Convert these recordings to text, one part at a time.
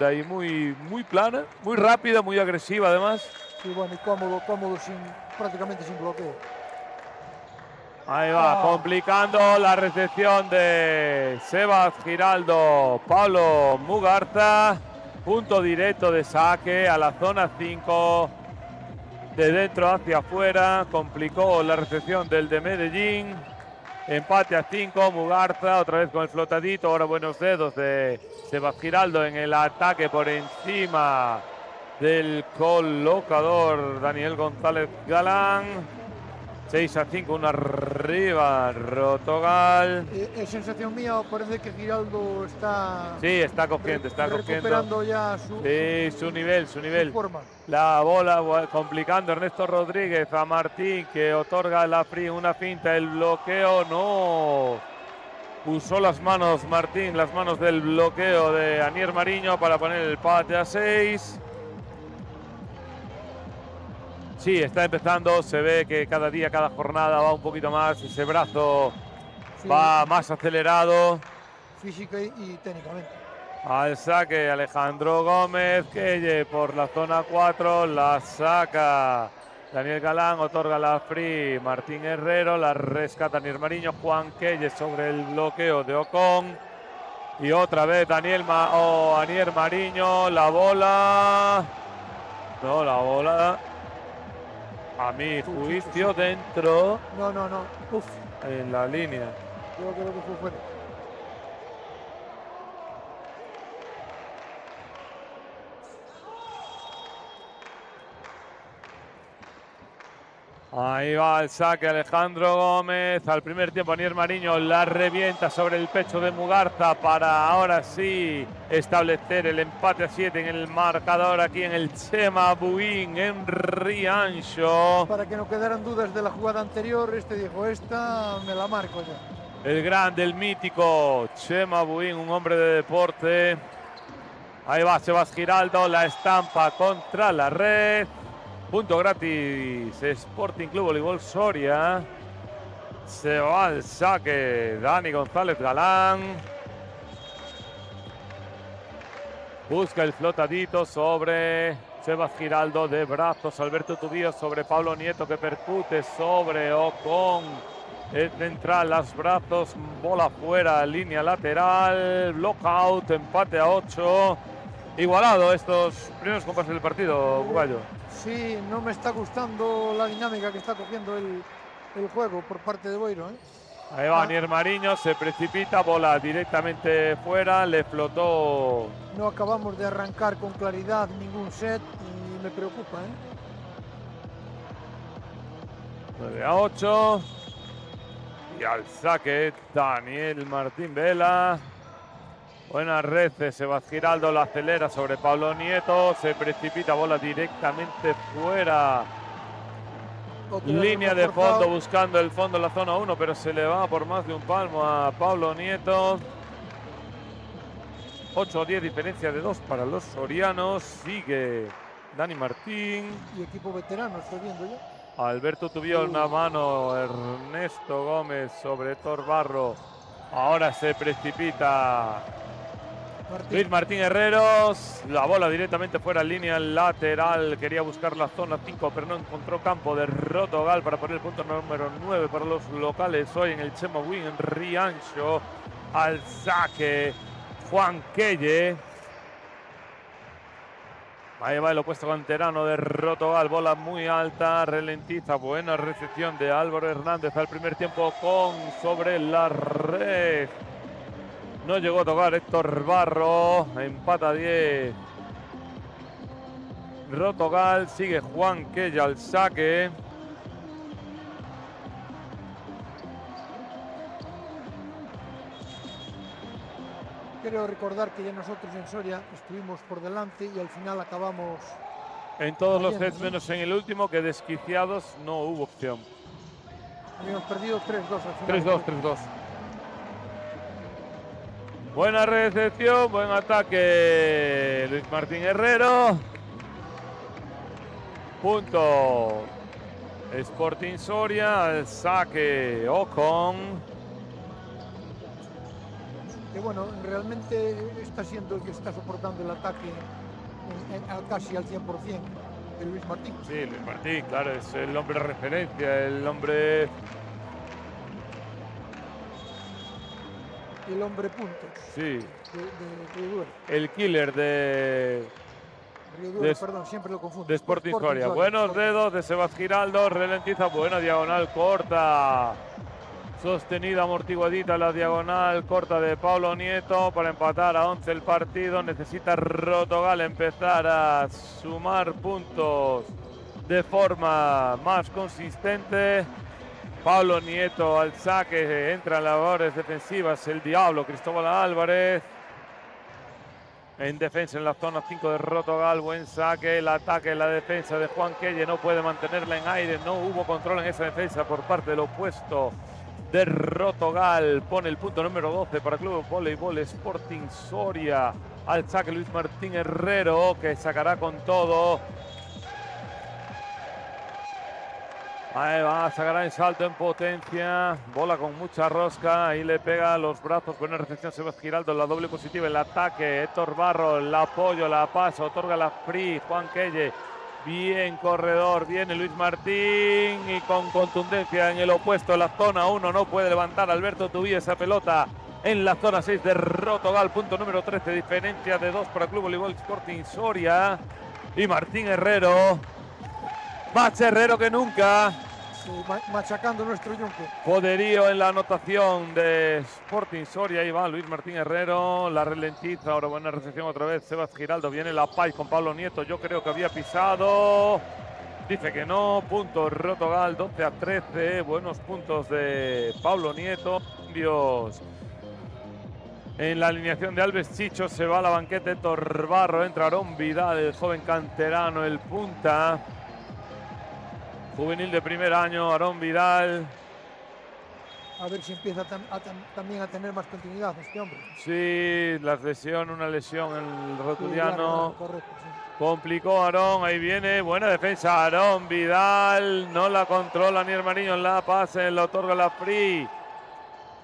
Zelda y muy plana, muy rápida, muy agresiva además. Sí, bueno, y cómodo, prácticamente sin bloqueo. Ahí va, complicando la recepción de Sebas Giraldo, Pablo Mugarza. Punto directo de saque a la zona 5. De dentro hacia afuera, complicó la recepción del de Medellín. Empate a 5, Mugarza otra vez con el flotadito. Ahora buenos dedos de Sebas Giraldo en el ataque por encima del colocador Daniel González Galán. 6 a 5, uno arriba, Rotogal. Es sensación mía, parece que Giraldo está... Sí, está cogiendo, recuperando ya su nivel. Su forma. La bola complicando Ernesto Rodríguez a Martín, que otorga una finta, el bloqueo, no. Usó las manos Martín, las manos del bloqueo de Anier Mariño para poner el empate a 6. Sí, está empezando, se ve que cada día, cada jornada va un poquito más, ese brazo va más acelerado. Física y técnicamente. Al saque Alejandro Gómez, que por la zona 4 la saca Daniel Galán, otorga la free Martín Herrero, la rescata Anier Mariño, Juan Quelle sobre el bloqueo de Ocon. Y otra vez Anier Mariño, la bola. No, la bola. A mi juicio dentro. No. Uf. En la línea. Yo creo que fue fuera. Ahí va el saque Alejandro Gómez. Al primer tiempo Anier Mariño la revienta sobre el pecho de Mugarza para ahora sí establecer el empate a 7 en el marcador aquí en el Chema Buin en Rianxo. Para que no quedaran dudas de la jugada anterior, dijo, esta me la marco ya. El grande, el mítico Chema Buin, un hombre de deporte. Ahí va Sebas Giraldo, la estampa contra la red. Punto gratis, Sporting Club Voleibol Soria. Se va al saque Dani González Galán. Busca el flotadito sobre Sebas Giraldo de brazos. Alberto Tubío sobre Pablo Nieto que percute sobre Ocon. El central, los brazos, bola fuera, línea lateral. Blockout, empate a 8. Igualado estos primeros compases del partido, Bugallo. Sí, no me está gustando la dinámica que está cogiendo el juego por parte de Boiro. Ahí va Anier Mariño, se precipita, bola directamente fuera, le flotó. No acabamos de arrancar con claridad ningún set y me preocupa. 9 a 8. Y al saque Daniel Martín Vela. Buena red de Sebas Giraldo, la acelera sobre Pablo Nieto, se precipita, bola directamente fuera. Línea de fondo, buscando el fondo en la zona 1, pero se le va por más de un palmo a Pablo Nieto. 8 a 10, diferencia de 2 para los sorianos. Sigue Dani Martín. Y equipo veterano, estoy viendo ya. Alberto Tubío una mano, Ernesto Gómez sobre Torbarro. Ahora se precipita Luis Martín Herreros, la bola directamente fuera, línea lateral, quería buscar la zona 5 pero no encontró campo de Rotogal para poner el punto número 9 para los locales hoy en el Chema Buin en Rianxo. Al saque Juan Quelle. Ahí va el opuesto canterano de Rotogal, bola muy alta, ralentiza, buena recepción de Álvaro Hernández al primer tiempo con sobre la red. No llegó a tocar Héctor Barro, empata a 10. Rotogal, sigue Juan Quelle al saque. Quiero recordar que ya nosotros en Soria estuvimos por delante y al final acabamos... En todos los sets, menos en el último, que desquiciados no hubo opción. Habíamos perdido 3-2 al final. 3-2. Buena recepción, buen ataque Luis Martín Herrero. Punto Sporting Soria, al saque Ocon. que bueno, realmente está siendo el que está soportando el ataque casi al 100% de Luis Martín. Sí, Luis Martín, claro, es el hombre referencia, el hombre puntos. Sí. De Río Duero. El killer de Río Duero, perdón, siempre lo confundo. De Sporting Soria. Buenos dedos de Sebas Giraldo, ralentiza, buena diagonal corta. Sostenida, amortiguadita la diagonal corta de Pablo Nieto para empatar a 11 el partido. Necesita Rotogal empezar a sumar puntos de forma más consistente. Pablo Nieto al saque, entra en labores defensivas el Diablo Cristóbal Álvarez. En defensa en la zona 5 de Rotogal, buen saque, el ataque, la defensa de Juan Quelle no puede mantenerla en aire, no hubo control en esa defensa por parte del opuesto de Rotogal. Pone el punto número 12 para Club Voleibol Sporting Soria. Al saque Luis Martín Herrero, que sacará con todo. Ahí va, sacará en salto en potencia, bola con mucha rosca, ahí le pega a los brazos, buena recepción Sebas Giraldo, la doble positiva, el ataque, Héctor Barro, el apoyo, la pasa, otorga la free, Juan Quelle, bien corredor, viene Luis Martín y con contundencia en el opuesto, la zona 1, no puede levantar Alberto Tubí esa pelota en la zona 6 de Rotogal, punto número 13, diferencia de 2 para Club Voleibol Sporting Soria y Martín Herrero. Más Herrero que nunca. Sí, machacando nuestro yunque. Poderío en la anotación de Sporting Soria. Ahí va Luis Martín Herrero. La ralentiza. Ahora buena recepción otra vez. Sebas Giraldo. Viene la Pais con Pablo Nieto. Yo creo que había pisado. Dice que no. Punto Rotogal 12-13. Buenos puntos de Pablo Nieto. Dios. En la alineación de Alves Chicho se va a la banqueta Héctor Barro. Entra Aarón Vidal, el joven canterano, el punta. Juvenil de primer año, Aarón Vidal. A ver si empieza también a tener más continuidad este hombre. Sí, una lesión en el rotuliano. Sí, correcto, sí. Complicó a Aarón, ahí viene, buena defensa Aarón Vidal. No la controla ni el Mariño en la pase, le otorga la free.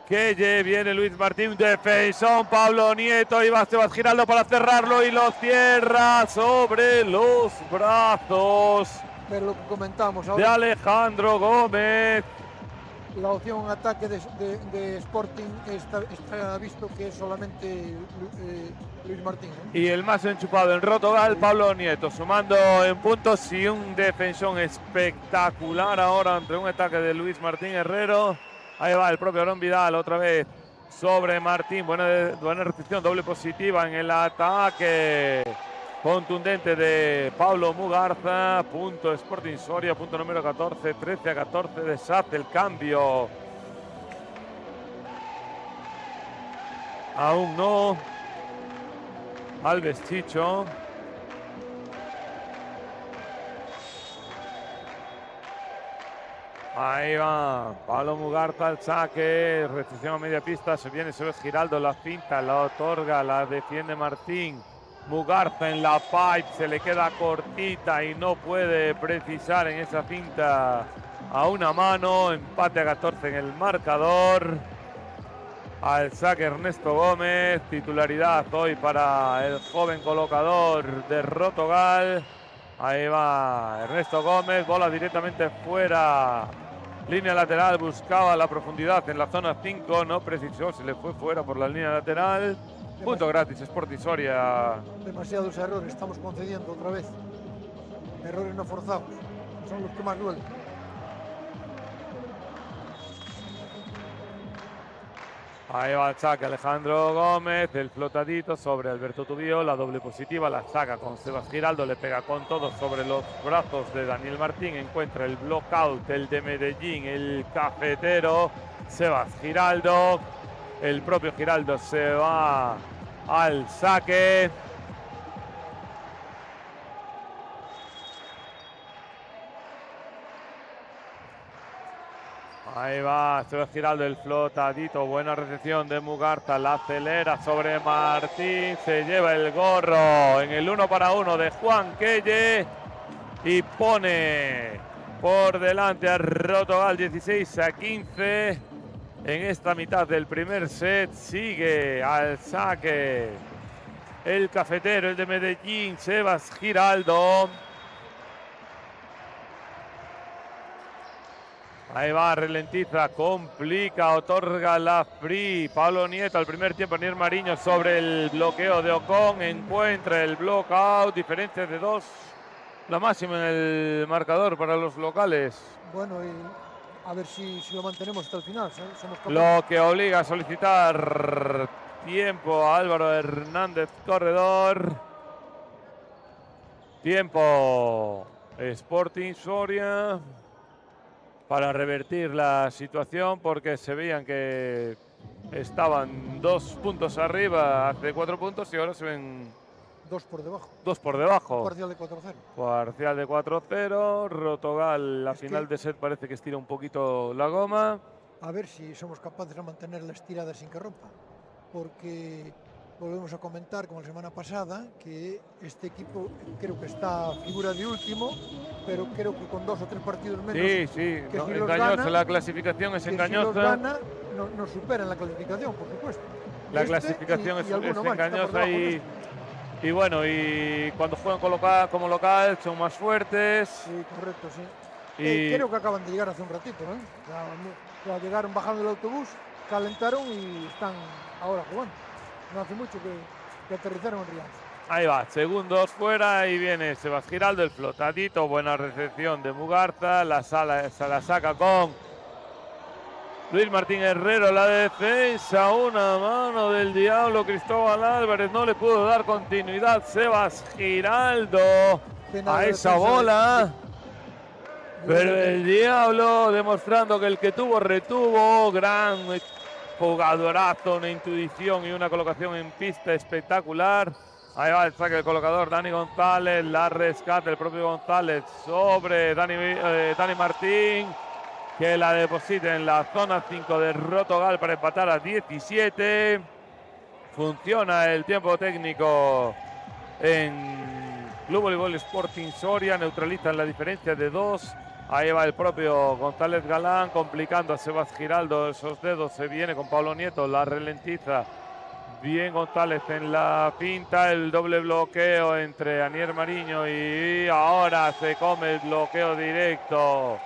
Quelle, viene Luis Martín, defensón, Pablo Nieto, y va Sebas Giraldo para cerrarlo y lo cierra sobre los brazos. Pero lo que comentamos ahora, de Alejandro Gómez. La opción en ataque de Sporting está visto que es solamente Luis Martín. Y el más enchufado en Rotogal, Pablo Nieto, sumando en puntos y un defensón espectacular ahora ante un ataque de Luis Martín Herrero. Ahí va el propio Aarón Vidal otra vez sobre Martín. Buena recepción, doble positiva en el ataque. Contundente de Pablo Mugarza, punto Sporting Soria, punto número 14, 13-14, deshace el cambio. Aún no. Alves Chicho. Ahí va Pablo Mugarza al saque, recepción a media pista, se viene Sebas Giraldo, la finta, la otorga, la defiende Martín. Mugarza en la pipe, se le queda cortita y no puede precisar en esa finta a una mano. Empate a 14 en el marcador. Al saque Ernesto Gómez, titularidad hoy para el joven colocador de Rotogal. Ahí va Ernesto Gómez, bola directamente fuera. Línea lateral, buscaba la profundidad en la zona 5, no precisó, se le fue fuera por la línea lateral. Punto gratis, Sporting Soria. Demasiados errores estamos concediendo otra vez. Errores no forzados, son los que más duelen. Ahí va el saque Alejandro Gómez, el flotadito sobre Alberto Tubío, la doble positiva, la saca con Sebas Giraldo, le pega con todo sobre los brazos de Daniel Martín, encuentra el blockout, el de Medellín, el cafetero, Sebas Giraldo. El propio Giraldo se va al saque. Ahí va Sebas Giraldo, el flotadito. Buena recepción de Mugarza. La acelera sobre Martín. Se lleva el gorro en el 1-1 de Juan Quelle. Y pone por delante a Rotogal 16-15. en esta mitad del primer set. Sigue al saque el cafetero, el de Medellín, Sebas Giraldo. Ahí va, ralentiza, complica, otorga la free. Pablo Nieto al primer tiempo, Anier Mariño sobre el bloqueo de Ocon. Encuentra el block out, diferencia de 2. La máxima en el marcador para los locales. Bueno, y a ver si lo mantenemos hasta el final. Somos capaces. Lo que obliga a solicitar tiempo a Álvaro Hernández, corredor. Tiempo Sporting Soria para revertir la situación, porque se veían que estaban 2 puntos arriba hace 4 puntos y ahora se ven 2 por debajo. 2 por debajo. Parcial de 4-0. Parcial de 4-0. Rotogal, la final de set parece que estira un poquito la goma. A ver si somos capaces de mantener la estirada sin que rompa. Porque volvemos a comentar, como la semana pasada, que este equipo creo que está figura de último, pero creo que con 2 o 3 partidos menos. Sí, que no, si engañosa gana, la clasificación, es engañosa. Si los gana, nos supera en la clasificación, por supuesto. La clasificación es engañosa y bueno, y cuando juegan como local son más fuertes. Sí, correcto, sí. Y creo que acaban de llegar hace un ratito, ¿eh? Ya llegaron bajando el autobús, calentaron y están ahora jugando. No hace mucho que aterrizaron en Rianza. Ahí va, segundos fuera y viene Sebas Giraldo, el flotadito, buena recepción de Mugarza, se la saca con Luis Martín Herrero, la defensa, una mano del diablo, Cristóbal Álvarez, no le pudo dar continuidad Sebas Giraldo a esa bola. Pero el diablo demostrando que el que tuvo retuvo, gran jugadorazo, una intuición y una colocación en pista espectacular. Ahí va el saque del colocador Dani González, la rescata el propio González sobre Dani Martín, que la deposita en la zona 5 de Rotogal para empatar a 17. Funciona el tiempo técnico en Club Voleibol Sporting Soria, neutralizan la diferencia de 2. Ahí va el propio González Galán, complicando a Sebas Giraldo esos dedos. Se viene con Pablo Nieto, la ralentiza. Bien González en la pinta, el doble bloqueo entre Anier Mariño y ahora se come el bloqueo directo.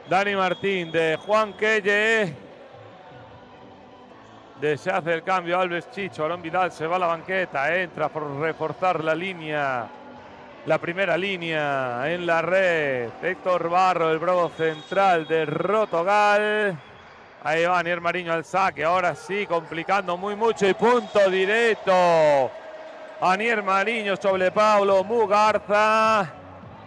Dani Martín de Juan Quelle. Deshace el cambio Alves Chicho, Aarón Vidal se va a la banqueta, entra por reforzar la línea. La primera línea en la red. Héctor Barro, el bravo central de Rotogal. Ahí va Anier Mariño al saque. Ahora sí, complicando muy mucho y punto directo. Anier Mariño sobre Pablo Mugarza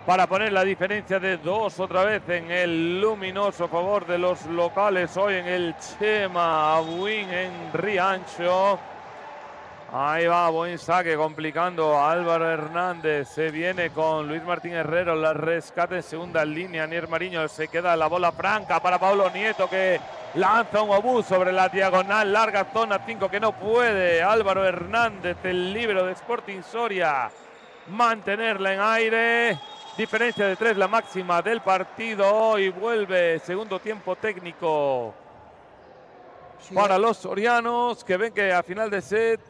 para poner la diferencia de 2 otra vez en el luminoso favor de los locales. Hoy en el Chema Abuin en Riancho. Ahí va, buen saque, complicando a Álvaro Hernández. Se viene con Luis Martín Herrero, la rescate en segunda línea. Anier Mariño, se queda la bola franca para Pablo Nieto, que lanza un obús sobre la diagonal. Larga zona 5 que no puede Álvaro Hernández, el líbero de Sporting Soria, mantenerla en aire. Diferencia de 3, la máxima del partido. Y vuelve segundo tiempo técnico para los sorianos, que ven que a final de set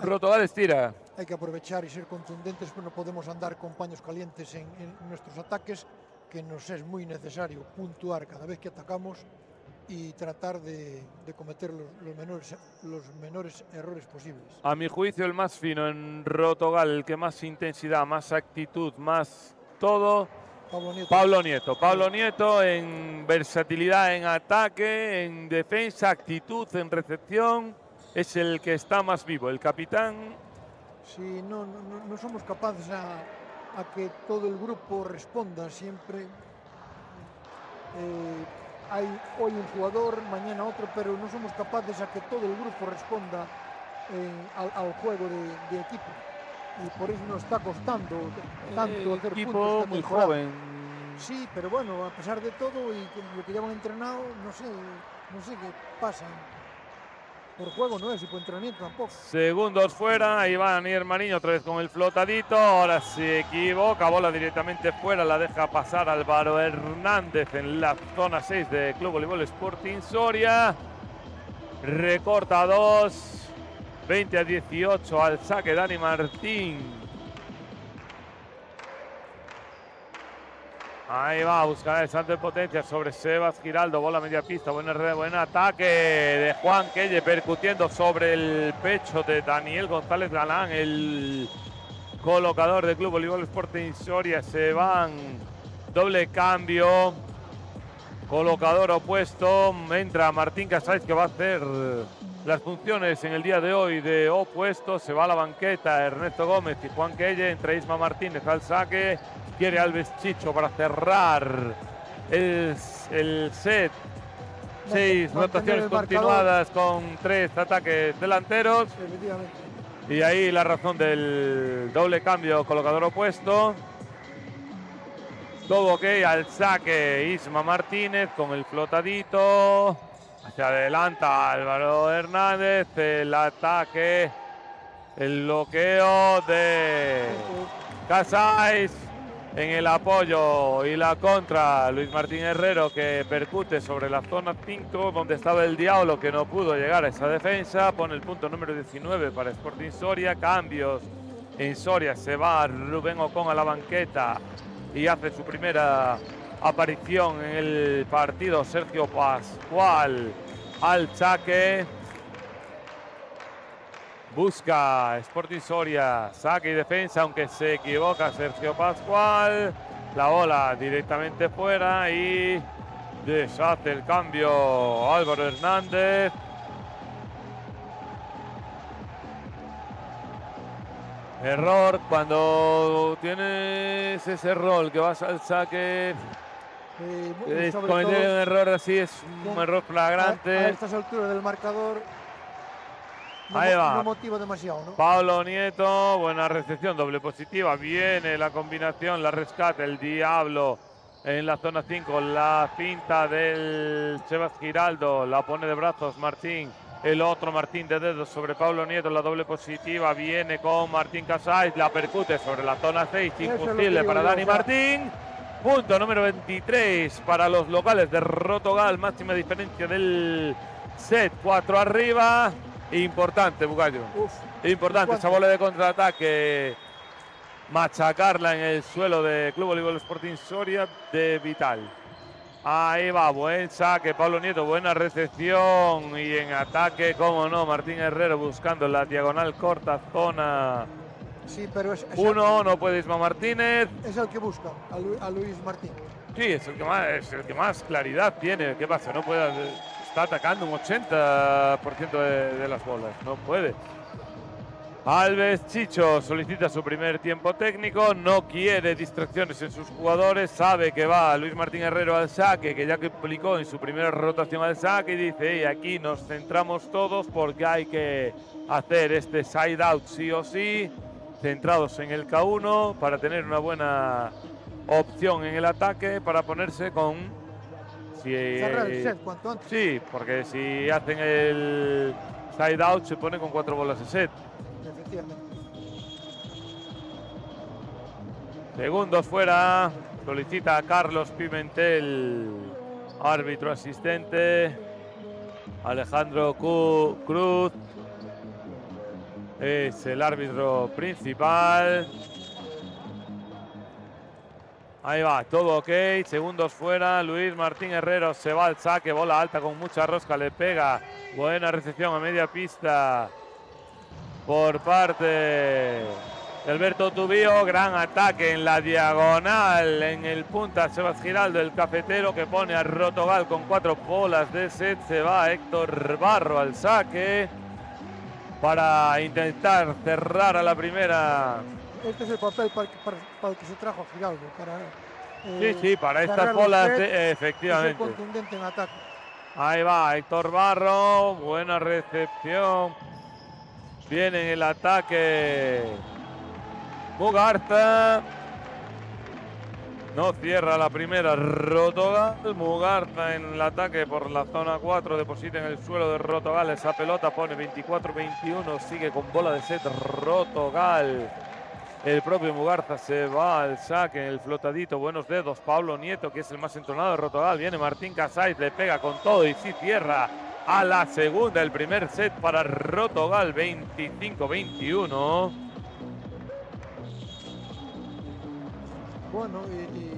Rotogal estira. Hay que aprovechar y ser contundentes, pero no podemos andar con paños calientes en nuestros ataques, que nos es muy necesario puntuar cada vez que atacamos y tratar de cometer los menores errores posibles. A mi juicio el más fino en Rotogal, el que más intensidad, más actitud, más todo, Pablo Nieto. Pablo Nieto en versatilidad en ataque, en defensa, actitud, en recepción. Es el que está más vivo, el capitán. Sí, no somos capaces a que todo el grupo responda siempre. Hay hoy un jugador, mañana otro, pero no somos capaces a que todo el grupo responda al juego de equipo. Y por eso nos está costando tanto hacer equipo puntos. Muy joven. Sí, pero bueno, a pesar de todo y lo que llevan entrenado, no sé qué pasa. Por juego no es y por entrenamiento tampoco. Segundos fuera, ahí va Daniel Mariño otra vez con el flotadito, ahora se equivoca, bola directamente fuera, la deja pasar Álvaro Hernández en la zona 6 de Club Voleibol Sporting Soria. Recorta 2, 20-18 al saque Dani Martín. Ahí va a buscar el salto de potencia sobre Sebas Giraldo, bola media pista, buen ataque de Juan Quelle, percutiendo sobre el pecho de Daniel González Galán, el colocador del Club Voleibol Sporting Soria. Se van, doble cambio, colocador opuesto, entra Martín Casais, que va a hacer las funciones en el día de hoy de opuesto. Se va a la banqueta Ernesto Gómez y Juan Quelle, entra Isma Martínez al saque. Quiere Alves Chicho para cerrar el set. 6 rotaciones continuadas con 3 ataques delanteros. Y ahí la razón del doble cambio, colocador opuesto. Todo ok, al saque Isma Martínez con el flotadito. Se adelanta Álvaro Hernández, el ataque, el bloqueo de Casais. En el apoyo y la contra, Luis Martín Herrero, que percute sobre la zona 5, donde estaba el Diablo, que no pudo llegar a esa defensa. Pone el punto número 19 para Sporting Soria. Cambios en Soria, se va Rubén Ocón a la banqueta y hace su primera aparición en el partido Sergio Pascual al saque. Busca Sporting Soria, saque y defensa, aunque se equivoca Sergio Pascual. La bola directamente fuera y deshace el cambio Álvaro Hernández. Error cuando tienes ese rol que vas al saque. Cometer un error así es un error flagrante. A estas alturas del marcador. Ahí va. No motiva demasiado, ¿no? Pablo Nieto, buena recepción, doble positiva. Viene la combinación, la rescate, el Diablo en la zona 5. La cinta del Sebas Giraldo, la pone de brazos Martín. El otro Martín de dedos sobre Pablo Nieto, la doble positiva. Viene con Martín Casais, la percute sobre la zona 6. Imposible para Dani Martín. Punto número 23 para los locales de Rotogal. Máxima diferencia del set, 4 arriba. Importante, Bugallo. Importante esa bola de contraataque. Machacarla en el suelo de Club Voleibol Sporting Soria de vital. Ahí va, buen saque, Pablo Nieto, buena recepción. Y en ataque, como no, Martín Herrero buscando la diagonal corta, zona. Sí, pero uno, no puede Isma Martínez. Es el que busca, a Luis Martín. Sí, es el que más claridad tiene. ¿Qué pasa? No puede. Está atacando un 80% de las bolas. No puede. Alves Chicho solicita su primer tiempo técnico. No quiere distracciones en sus jugadores. Sabe que va Luis Martín Herrero al saque, que ya que aplicó en su primera rotación al saque. Y dice, aquí nos centramos todos porque hay que hacer este side out sí o sí. Centrados en el K1 para tener una buena opción en el ataque, para ponerse con... cerrar el set cuanto antes. Sí, porque si hacen el side out se pone con 4 bolas de set. Efectivamente. Segundos fuera, solicita a Carlos Pimentel, árbitro asistente. Alejandro Cruz es el árbitro principal. Ahí va, todo ok, segundos fuera, Luis Martín Herrero se va al saque, bola alta con mucha rosca, le pega, buena recepción a media pista por parte de Alberto Tubío, gran ataque en la diagonal, en el punta Sebas Giraldo, el cafetero, que pone a Rotogal con 4 bolas de set. Se va Héctor Barro al saque para intentar cerrar a la primera. Este es el papel para el que se trajo a Giraldo. Sí, para estas bolas, efectivamente. Es contundente en ataque. Ahí va Héctor Barro, buena recepción. Viene en el ataque Mugarza. No cierra la primera Rotogal. Mugarza en el ataque por la zona 4. Deposita en el suelo de Rotogal esa pelota. Pone 24-21. Sigue con bola de set Rotogal. El propio Mugarza se va al saque en el flotadito. Buenos dedos. Pablo Nieto, que es el más entonado de Rotogal. Viene Martín Casais, le pega con todo y sí cierra a la segunda. El primer set para Rotogal. 25-21. Bueno, y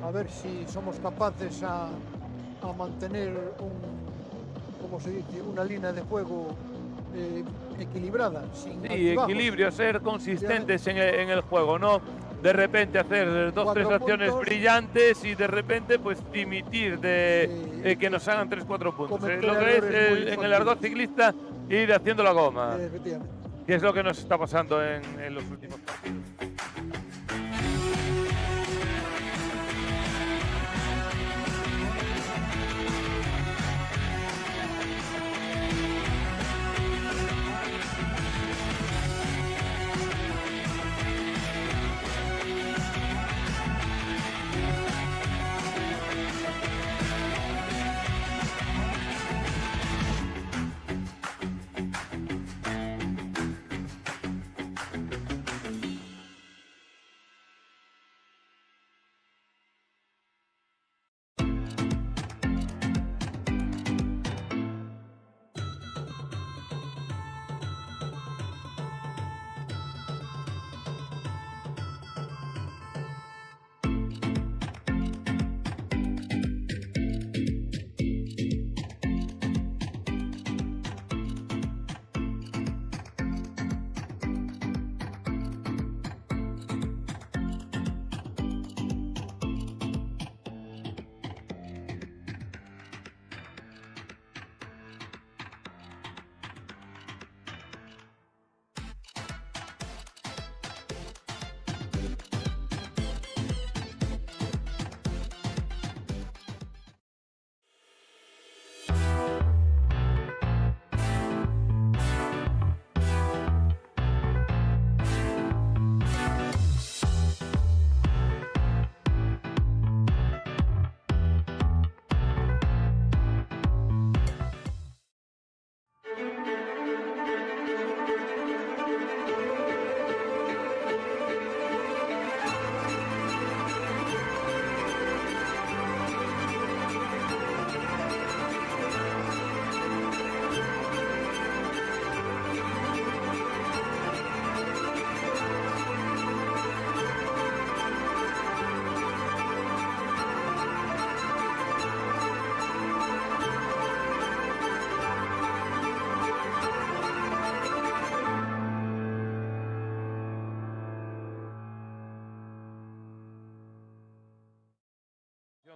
a ver si somos capaces a mantener ¿cómo se dice? Una línea de juego equilibrada. Sin Equilibrio, ser consistentes en el juego, no de repente hacer 2 o 3 acciones brillantes y de repente pues dimitir de que nos hagan 3 o 4 puntos. Lo que es en el argot ciclista ir haciendo la goma. Efectivamente. Que es lo que nos está pasando en los últimos partidos.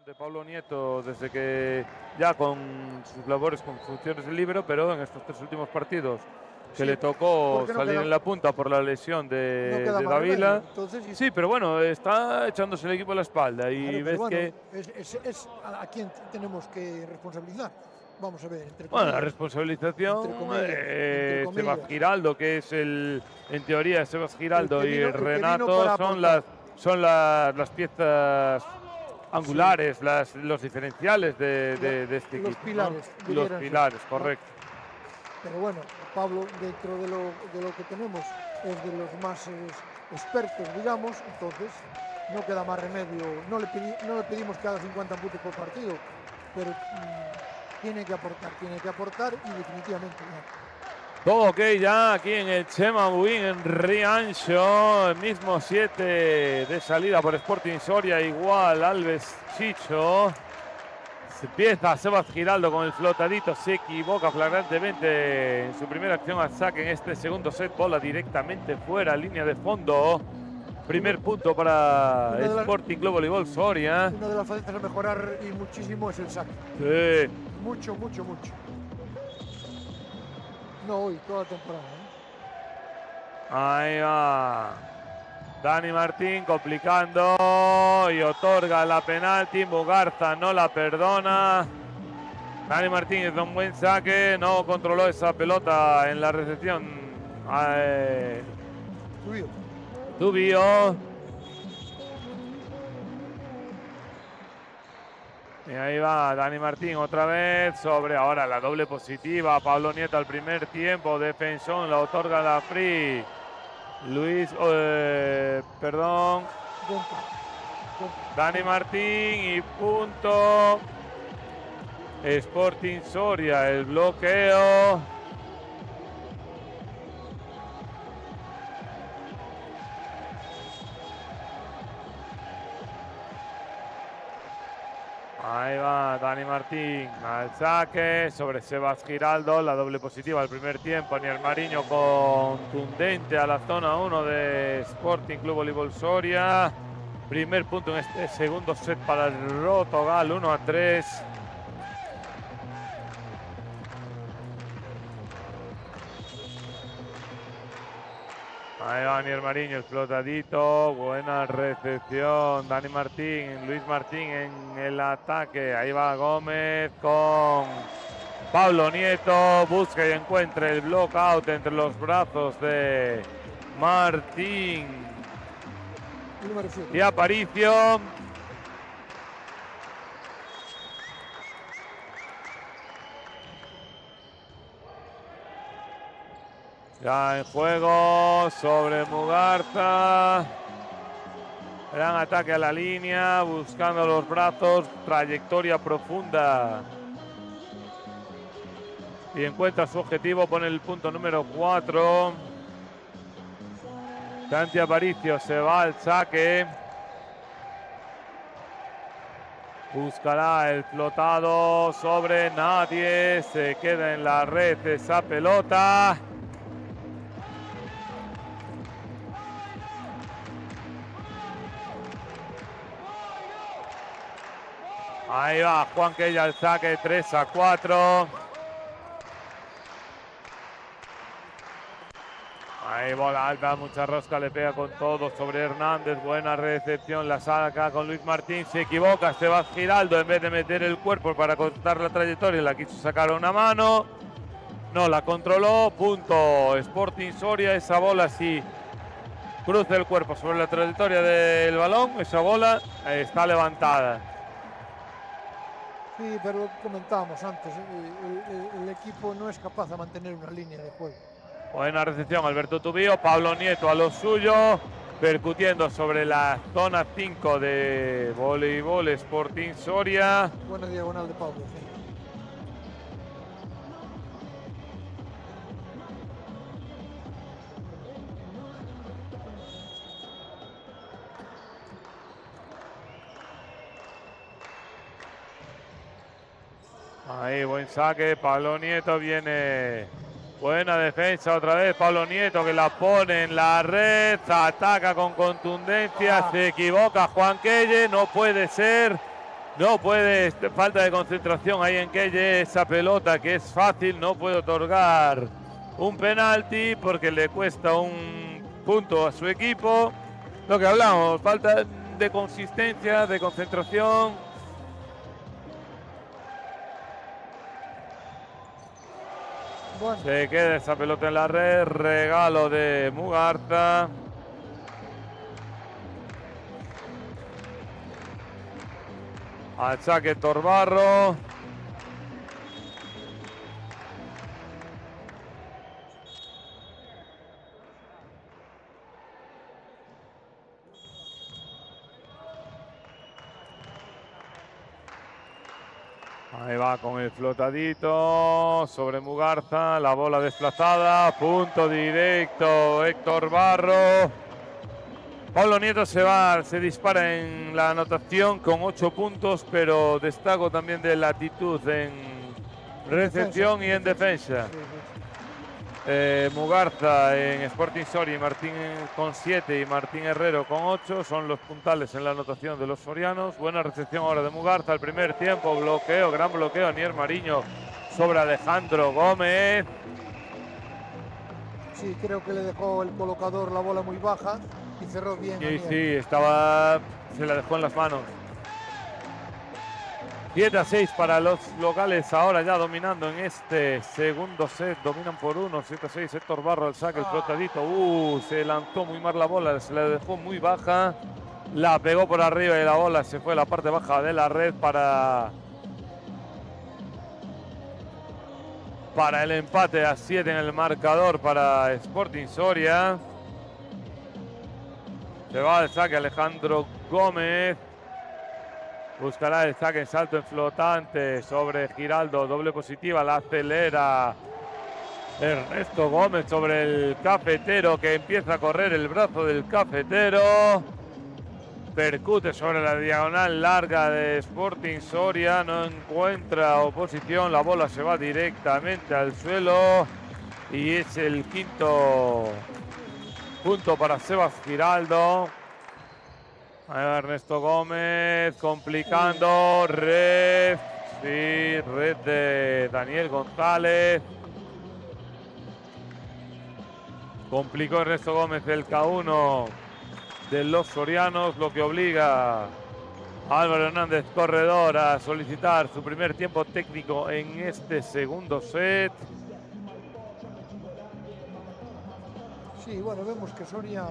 De Pablo Nieto desde que ya con sus labores con funciones de líbero, pero en estos 3 últimos partidos que le tocó salir en la punta por la lesión de Davila. Sí, pero bueno, está echándose el equipo a la espalda y claro, ves bueno, que es a quien tenemos que responsabilizar. Vamos a ver, bueno, la responsabilización Sebas Giraldo, que es en teoría Sebas Giraldo y Renato son las piezas angulares, los diferenciales de este equipo. Los pilares, correcto. Pero bueno, Pablo, dentro de lo que tenemos, es de los más expertos, digamos, entonces no queda más remedio. No le pedimos que haga 50 puntos por partido, pero tiene que aportar y definitivamente no. Todo ok ya aquí en el Chema Buin en Rianxo, el mismo 7 de salida por Sporting Soria, igual Alves Chicho. Se empieza Sebas Giraldo con el flotadito, se equivoca flagrantemente en su primera acción al saque en este segundo set, bola directamente fuera, línea de fondo. Primer punto para Sporting Club Voleibol Soria. Una de las facetas a mejorar y muchísimo es el saque. Sí. Mucho. No hoy, toda la temporada. Ahí va. Dani Martín complicando y otorga la penalti. Mugarza no la perdona. Dani Martín hizo un buen saque. No controló esa pelota en la recepción. Tubio. Y ahí va Dani Martín otra vez sobre ahora la doble positiva. Pablo Nieto al primer tiempo. Defensón la otorga la Free. Luis, perdón. Dani Martín y punto. Sporting Soria, el bloqueo. Ahí va Dani Martín al saque sobre Sebas Giraldo, la doble positiva al primer tiempo. Nier Mariño contundente a la zona 1 de Sporting Club Voleibol Soria. Primer punto en este segundo set para el Rotogal, 1-3. Ahí va Nier Mariño, explotadito, buena recepción, Dani Martín, Luis Martín en el ataque, ahí va Gómez con Pablo Nieto, busca y encuentra el block out entre los brazos de Martín y Aparicio. Ya en juego sobre Mugarza. Gran ataque a la línea, buscando los brazos, trayectoria profunda. Y encuentra su objetivo, pone el punto número 4. Santi Aparicio se va al saque. Buscará el flotado sobre nadie. Se queda en la red esa pelota. Ahí va Juan Quella al saque, 3-4. Ahí bola alta, mucha rosca, le pega con todo sobre Hernández. Buena recepción, la saca con Luis Martín. Se equivoca Sebas Giraldo, en vez de meter el cuerpo para cortar la trayectoria, la quiso sacar a una mano. No la controló, punto. Sporting Soria, esa bola sí cruza el cuerpo sobre la trayectoria del balón. Esa bola está levantada. Sí, pero comentábamos antes, el equipo no es capaz de mantener una línea de juego. Buena recepción, Alberto Tubío, Pablo Nieto a lo suyo, percutiendo sobre la zona 5 de voleibol Sporting Soria. Buena diagonal de Pablo, sí. Ahí, buen saque, Pablo Nieto viene. Buena defensa otra vez, Pablo Nieto que la pone en la red, ataca con contundencia, se equivoca Juan Quelle, no puede ser, no puede, falta de concentración ahí en Quelle, esa pelota que es fácil, no puede otorgar un penalti porque le cuesta un punto a su equipo. Lo que hablamos, falta de consistencia, de concentración. Bueno. Se queda esa pelota en la red, regalo de Mugarza. Al saque Torbarro. Ahí va con el flotadito sobre Mugarza, la bola desplazada, punto directo Héctor Barro. Pablo Nieto se dispara en la anotación con 8 puntos, pero destaco también de la actitud en recepción y en defensa. Mugarza en Sporting Soria, Martín con 7 y Martín Herrero con 8 son los puntales en la anotación de los sorianos. Buena recepción ahora de Mugarza al primer tiempo, bloqueo, gran bloqueo, Nier Mariño sobre Alejandro Gómez. Sí, creo que le dejó el colocador la bola muy baja y cerró bien. Sí, se la dejó en las manos. 7-6 para los locales, ahora ya dominando en este segundo set, dominan por 1, 7-6, Héctor Barro al saque, el flotadito, se lanzó muy mal la bola, se la dejó muy baja, La pegó por arriba y la bola se fue a la parte baja de la red para el empate a 7 en el marcador para Sporting Soria. Se va al saque Alejandro Gómez. Buscará el saque en salto en flotante sobre Giraldo. Doble positiva, la acelera Ernesto Gómez sobre el cafetero, que empieza a correr el brazo del cafetero. Percute sobre la diagonal larga de Sporting Soria. No encuentra oposición. La bola se va directamente al suelo. Y es el quinto punto para Sebas Giraldo. Ahí va Ernesto Gómez complicando. Red. Sí, red de Daniel González. Complicó Ernesto Gómez el K1 de los sorianos, lo que obliga a Álvaro Hernández Corredor a solicitar su primer tiempo técnico en este segundo set. Sí, bueno, vemos que Soria,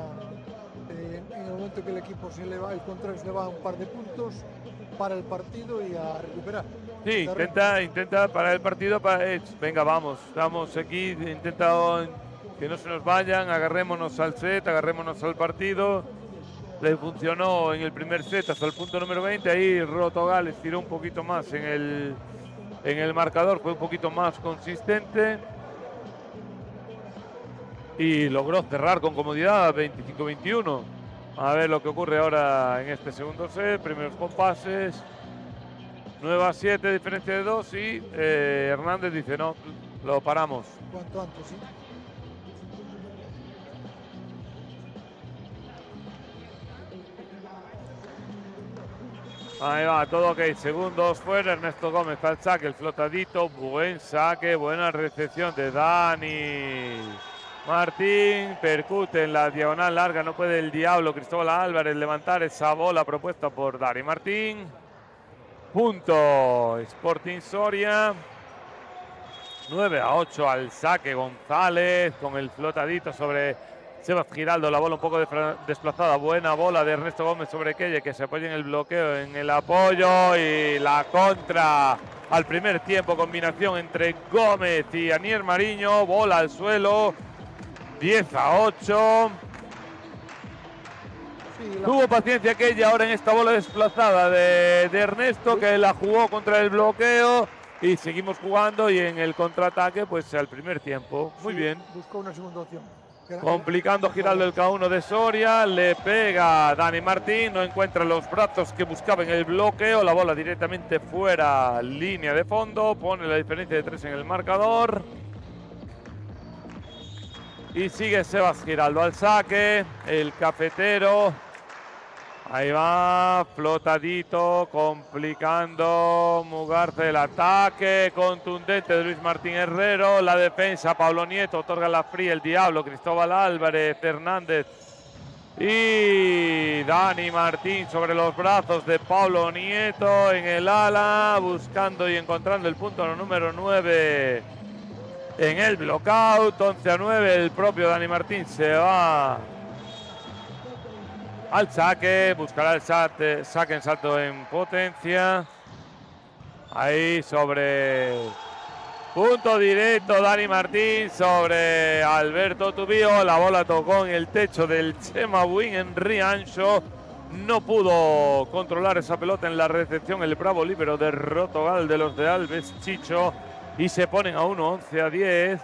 en el momento que el equipo se le va, el contrario se le va a un par de puntos, para el partido y a recuperar. Sí, intenta parar el partido. Venga, vamos aquí, intenta que no se nos vayan, agarrémonos al set, agarrémonos al partido. Le funcionó en el primer set hasta el punto número 20. Ahí Rotogal estiró un poquito más en el marcador, fue un poquito más consistente y logró cerrar con comodidad 25-21. A ver lo que ocurre ahora en este segundo set. Primeros compases, 9-7, diferencia de 2 y Hernández dice no, lo paramos. Cuanto antes, sí. Ahí va, todo ok, segundos fuera, Ernesto Gómez al saque, el flotadito, buen saque, buena recepción de Dani Martín, percute en la diagonal larga, no puede el diablo Cristóbal Álvarez levantar esa bola propuesta por Dani Martín. Punto Sporting Soria, 9-8 al saque González con el flotadito sobre Sebas Giraldo, la bola un poco desplazada, buena bola de Ernesto Gómez sobre Kelle, que se apoya en el bloqueo, en el apoyo y la contra al primer tiempo, combinación entre Gómez y Anier Mariño, bola al suelo, 10-8. Sí, tuvo paciencia Kelle ahora en esta bola desplazada de Ernesto, que la jugó contra el bloqueo y seguimos jugando y en el contraataque pues al primer tiempo, muy bien. Buscó una segunda opción. Complicando Giraldo el K1 de Soria, le pega Dani Martín, no encuentra los brazos que buscaba en el bloqueo, la bola directamente fuera, línea de fondo, pone la diferencia de 3 en el marcador. Y sigue Sebas Giraldo al saque, el cafetero. Ahí va, flotadito, complicando Mugarza el ataque, contundente de Luis Martín Herrero, la defensa, Pablo Nieto otorga la fría, el diablo, Cristóbal Álvarez, Hernández y Dani Martín sobre los brazos de Pablo Nieto en el ala, buscando y encontrando el punto número 9 en el blockout, 11-9, el propio Dani Martín se va al saque, buscará el saque en salto en potencia. Ahí sobre punto directo Dani Martín sobre Alberto Tubío. La bola tocó en el techo del Chema Buin en Riancho. No pudo controlar esa pelota en la recepción el bravo líbero de Rotogal de los de Alves Chicho. Y se ponen a 1-11-10.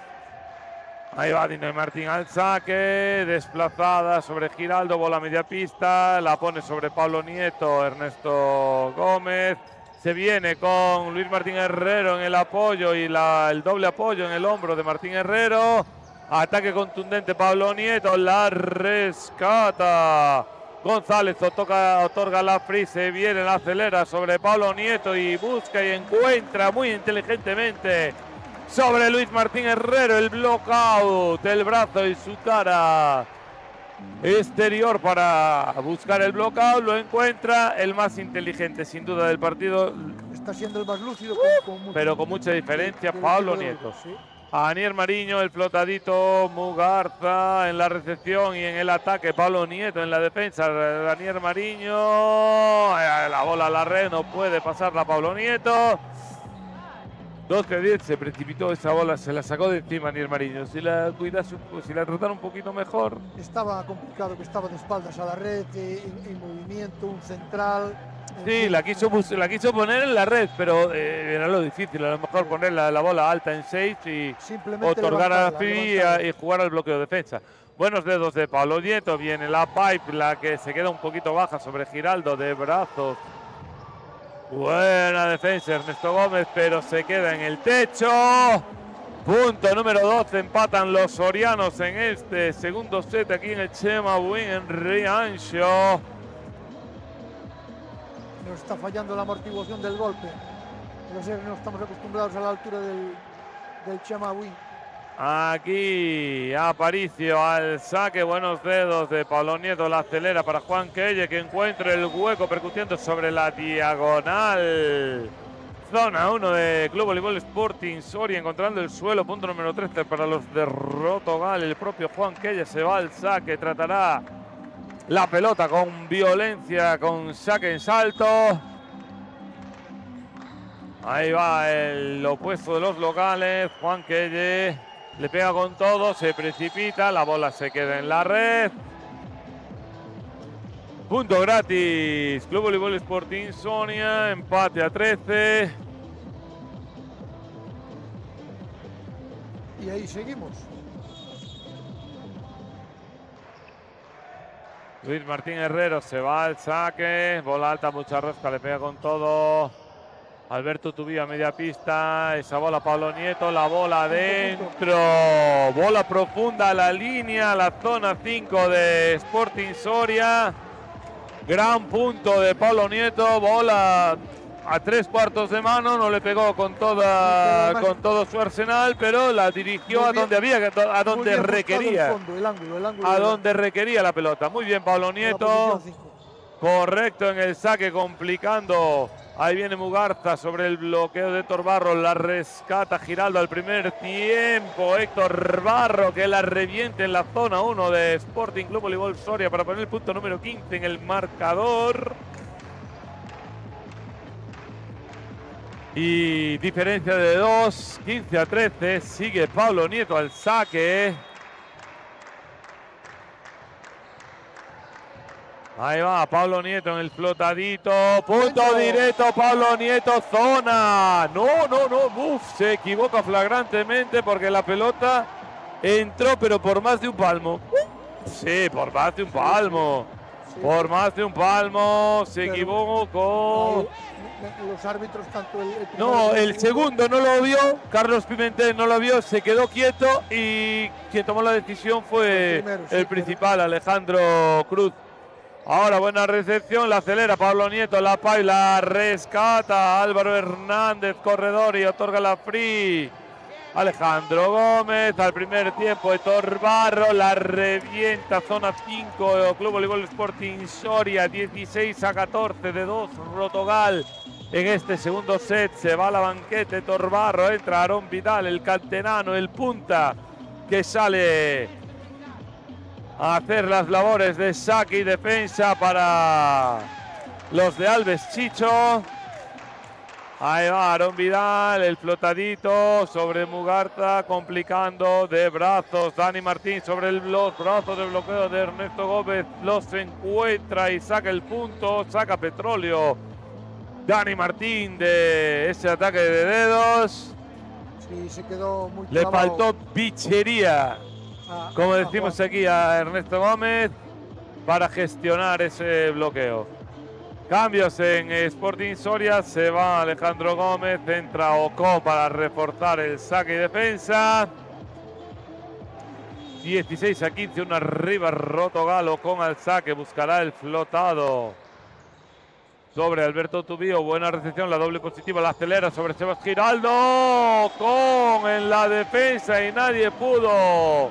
Ahí va Dani Martín al saque, desplazada sobre Giraldo, bola media pista, la pone sobre Pablo Nieto, Ernesto Gómez, se viene con Luis Martín Herrero en el apoyo y el doble apoyo en el hombro de Martín Herrero, ataque contundente Pablo Nieto, la rescata González, otorga la free, se viene, la acelera sobre Pablo Nieto y busca y encuentra muy inteligentemente sobre Luis Martín Herrero, el blockout, el brazo y su cara exterior para buscar el blockout, lo encuentra, el más inteligente sin duda del partido. Está siendo el más lúcido, pero con mucha diferencia Pablo Nieto. Sí. Anier Mariño, el flotadito, Mugarza en la recepción y en el ataque, Pablo Nieto en la defensa, Anier Mariño, la bola a la red, no puede pasarla Pablo Nieto. 12-10, se precipitó esa bola, se la sacó de encima Anier Mariño. Si la cuidas, si la tratara un poquito mejor. Estaba complicado, que estaba de espaldas a la red, en movimiento, un central. Sí, la quiso poner en la red, pero era lo difícil. A lo mejor poner la bola alta en 6 y otorgar a la free y jugar al bloqueo de defensa. Buenos dedos de Pablo Nieto. Viene la pipe, la que se queda un poquito baja sobre Giraldo de brazos. Buena defensa Ernesto Gómez, pero se queda en el techo. Punto número 12. Empatan los sorianos en este segundo set aquí en el Chemawin en Rianxo. Nos está fallando la amortiguación del golpe. No estamos acostumbrados a la altura del Chemawin. Aquí Aparicio al saque, buenos dedos de Pablo Nieto, la acelera para Juan Quelle, que encuentra el hueco percutiendo sobre la diagonal. Zona 1 de Club Voleibol Sporting Soria, encontrando el suelo, punto número 13 para los de Rotogal. El propio Juan Quelle se va al saque, tratará la pelota con violencia, con saque en salto. Ahí va el opuesto de los locales, Juan Quelle. Le pega con todo, se precipita, la bola se queda en la red. Punto gratis, Club Voleibol Sporting Soria, empate a 13. Y ahí seguimos. Luis Martín Herrero se va al saque, bola alta, mucha rosca, le pega con todo. Alberto Tubío a media pista, esa bola Pablo Nieto, la bola adentro, bola profunda a la línea, la zona 5 de Sporting Soria. Gran punto de Pablo Nieto, bola a 3/4 de mano, no le pegó con todo su arsenal, pero la dirigió a donde requería. El ángulo a donde requería la pelota. Muy bien Pablo Nieto. Correcto en el saque, complicando. Ahí viene Mugarza sobre el bloqueo de Héctor Barro. La rescata Giraldo al primer tiempo. Héctor Barro que la reviente en la zona 1 de Sporting Club Voleibol Soria para poner el punto número 15 en el marcador. Y diferencia de 2, 15-13. Sigue Pablo Nieto al saque. Ahí va Pablo Nieto en el flotadito. Punto directo, Pablo Nieto, zona. No. Uf, se equivoca flagrantemente porque la pelota entró, pero por más de un palmo. Sí, por más de un palmo. Sí. Por más de un palmo. Se equivocó. Los árbitros, tanto el segundo no lo vio. Carlos Pimentel no lo vio. Se quedó quieto y quien tomó la decisión fue el principal, Alejandro Cruz. Ahora buena recepción, la acelera Pablo Nieto, la paila, rescata Álvaro Hernández, corredor y otorga la free. Alejandro Gómez al primer tiempo, Héctor Barro, la revienta, zona 5, Club Voleibol Sporting Soria, 16-14 de 2, Rotogal. En este segundo set se va a la banqueta, Héctor Barro, entra Aarón Vidal, el canterano, el punta, que sale a hacer las labores de saque y defensa para los de Alves Chicho. Ahí va Aarón Vidal, el flotadito sobre Mugarza, complicando de brazos. Dani Martín sobre los brazos de bloqueo de Ernesto Gómez. Los encuentra y saca el punto, saca petróleo. Dani Martín de ese ataque de dedos. Sí, se quedó muy Le clavado. faltó bichería, como decimos aquí, a Ernesto Gómez para gestionar ese bloqueo. Cambios en Sporting Soria, se va Alejandro Gómez, entra Ocon para reforzar el saque y defensa. 16-15, una arriba Rotogal, Ocon al saque, buscará el flotado sobre Alberto Tubío, buena recepción, la doble positiva, la acelera sobre Sebas Giraldo, Ocon en la defensa y nadie pudo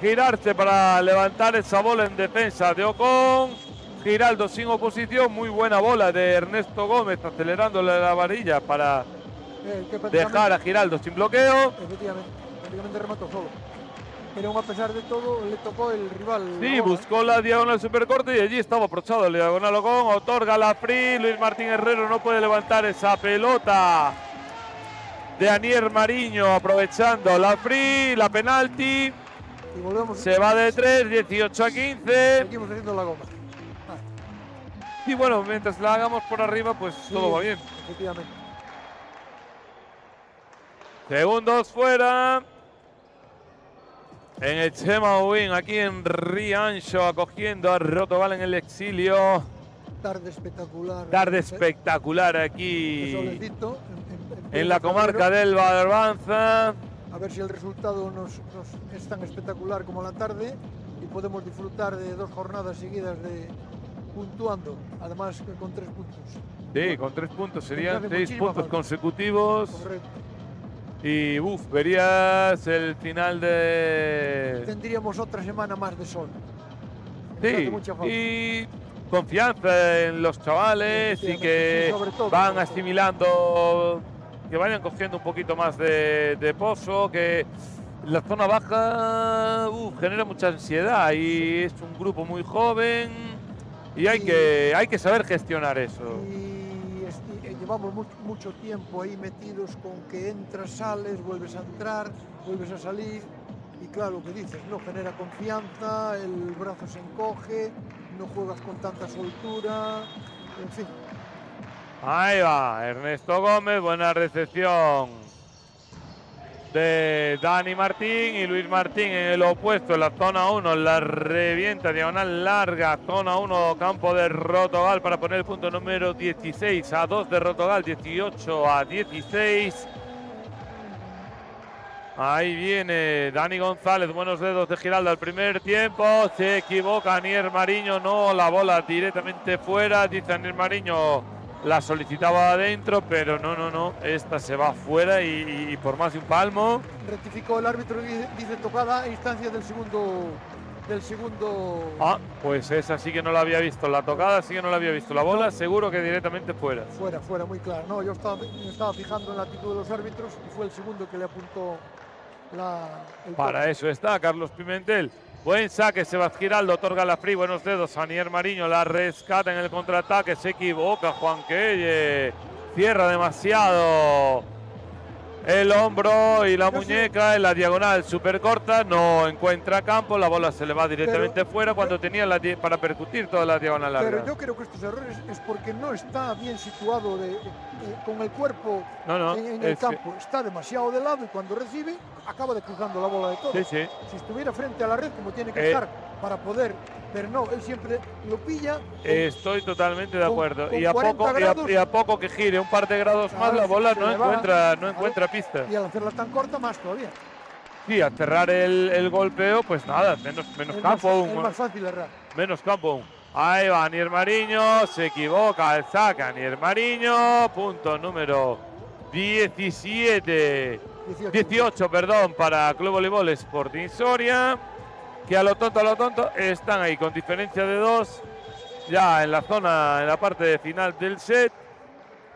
girarse para levantar esa bola en defensa de Ocon. Giraldo sin oposición, muy buena bola de Ernesto Gómez, acelerándole la varilla para que prácticamente, dejar a Giraldo sin bloqueo. efectivamente, prácticamente remató solo. Pero aún a pesar de todo, le tocó el rival. Sí, buscó la diagonal supercorta y allí estaba aprovechado el diagonal Ocon. Otorga la free. Luis Martín Herrero no puede levantar esa pelota de Anier Mariño, aprovechando la free, la penalti. Y volvemos. Se va de 3, 18 a 15. Seguimos haciendo la goma. Y bueno, mientras la hagamos por arriba, pues Sí, todo va bien. Efectivamente. Segundos fuera. En el Chema Win, aquí en Rianxo, acogiendo a Rotogal en el exilio. Tarde espectacular. Tarde espectacular aquí Solecito, en la comarca del Barbanza. A ver si el resultado nos es tan espectacular como la tarde y podemos disfrutar de 2 jornadas seguidas de puntuando, además con 3 puntos. Sí, con 3 puntos serían hace 6 muchísima puntos falta. consecutivos. Correcto. Y verías el final de... Tendríamos otra semana más de sol. Nos hace Sí, mucha falta. y confianza en los chavales y que Sí, sobre todo, van sobre todo. asimilando, que vayan cogiendo un poquito más de pozo, que la zona baja genera mucha ansiedad y es un grupo muy joven y hay que saber gestionar eso. Y llevamos mucho tiempo ahí metidos con que entras, sales, vuelves a entrar, vuelves a salir. Y claro, lo que dices, no genera confianza, el brazo se encoge, no juegas con tanta soltura, en fin. Ahí va, Ernesto Gómez, buena recepción de Dani Martín y Luis Martín en el opuesto, en la zona 1, la revienta, diagonal larga, zona 1, campo de Rotogal para poner el punto número 16 a 2 de Rotogal, 18 a 16. Ahí viene Dani González, buenos dedos de Giraldo al primer tiempo, se equivoca Anier Mariño, no, la bola directamente fuera, dice Anier Mariño, la solicitaba adentro, pero no, esta se va fuera y por más de un palmo. Rectificó el árbitro y dice tocada a instancia del segundo. Ah, pues esa sí que no la había visto, la tocada sí que no la había visto, la bola seguro que directamente fuera. Fuera, muy claro. No, yo me estaba fijando en la actitud de los árbitros y fue el segundo que le apuntó el Para toque. eso está Carlos Pimentel. Buen saque, Sebastián Giraldo otorga la free, buenos dedos, Anier Mariño la rescata en el contraataque, se equivoca Juan Quelle, cierra demasiado el hombro y la muñeca en la diagonal súper corta, no encuentra campo, la bola se le va directamente fuera cuando tenía para percutir toda la diagonal larga. Pero yo creo que estos errores es porque no está bien situado con el cuerpo en el campo. Está demasiado de lado y cuando recibe acaba de cruzando la bola de todo. Sí. Si estuviera frente a la red como tiene que estar para poder, pero no, él siempre lo pilla. Estoy totalmente de acuerdo. con Y a poco que gire un par de grados más, la bola no encuentra pista. Y al hacerla tan corta, más todavía. Sí, a cerrar el golpeo, pues nada, menos campo aún. Es más fácil errar. Menos campo aún. Ahí va Anier Mariño, se equivoca el saque Anier Mariño, punto número 18, perdón, para Club Voleibol Sporting Soria, que a lo tonto están ahí con diferencia de 2, ya en la parte final del set.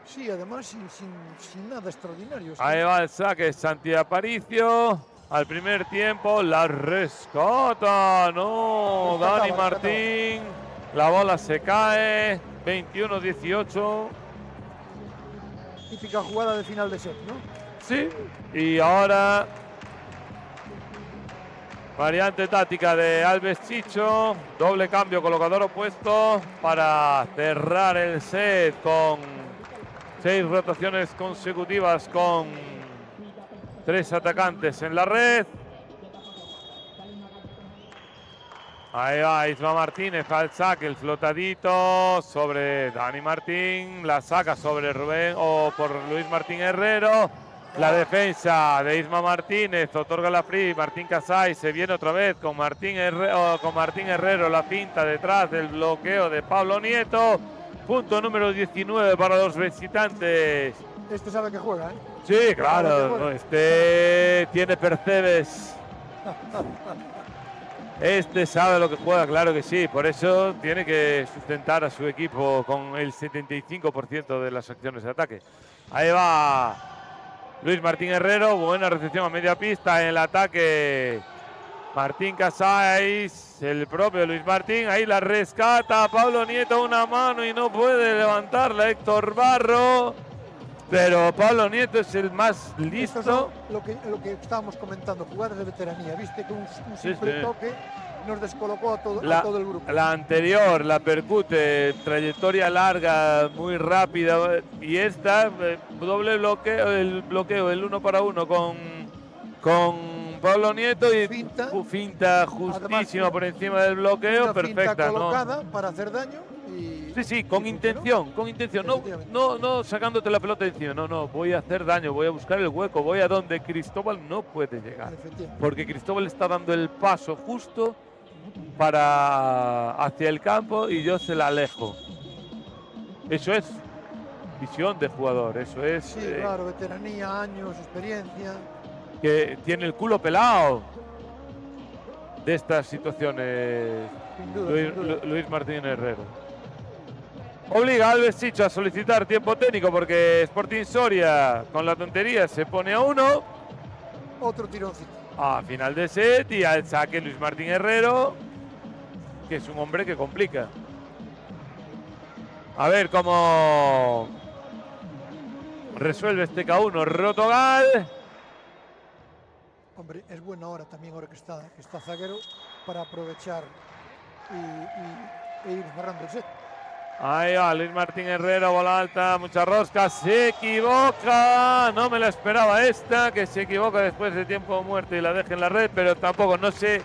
Sí, además sin nada extraordinario. Ahí va el saque Santi Aparicio. Al primer tiempo la rescata. No, Dani Martín. La bola se cae. 21-18. Típica jugada de final de set, ¿no? Sí. Y ahora variante táctica de Alves Chicho. Doble cambio, colocador opuesto para cerrar el set con 6 rotaciones consecutivas con 3 atacantes en la red. Ahí va Isma Martínez al saque, el flotadito sobre Dani Martín, la saca sobre Rubén o por Luis Martín Herrero. La defensa de Isma Martínez otorga la free, Martín Casay se viene otra vez con Martín Herrero, la pinta detrás del bloqueo de Pablo Nieto. Punto número 19 para los visitantes. Este sabe que juega, ¿eh? Sí, claro, este tiene percebes. Este sabe lo que juega, claro que sí. Por eso tiene que sustentar a su equipo con el 75% de las acciones de ataque. Ahí va Luis Martín Herrero, buena recepción a media pista en el ataque. Martín Casais, el propio Luis Martín, ahí la rescata Pablo Nieto, una mano y no puede levantarla Héctor Barro. Pero Pablo Nieto es el más listo. Lo que estábamos comentando, jugadas de veteranía. Viste que un simple toque nos descolocó a todo el grupo. La anterior la percute, trayectoria larga, muy rápida. Y esta, doble bloqueo, el 1 para 1 con Pablo Nieto y finta justísima por encima del bloqueo, perfecta. Finta colocada para hacer daño. Sí, con intención, no sacándote la pelota encima, no, voy a hacer daño, voy a buscar el hueco, voy a donde Cristóbal no puede llegar, porque Cristóbal está dando el paso justo hacia el campo y yo se la alejo. Eso es visión de jugador, eso es... Sí, claro, veteranía, años, experiencia. Que tiene el culo pelado de estas situaciones. Sin duda. Luis Martín Herrero. Obliga a Alves Chicho a solicitar tiempo técnico porque Sporting Soria con la tontería se pone a 1. Otro tironcito. A final de set y al saque Luis Martín Herrero, que es un hombre que complica. A ver cómo resuelve este K1 Rotogal. Hombre, es buena hora también, ahora que está zaguero, para aprovechar e ir cerrando el set. Ahí va Luis Martín Herrero, bola alta, mucha rosca, se equivoca, no me la esperaba esta, que se equivoca después de tiempo muerto y la deja en la red, pero tampoco, no se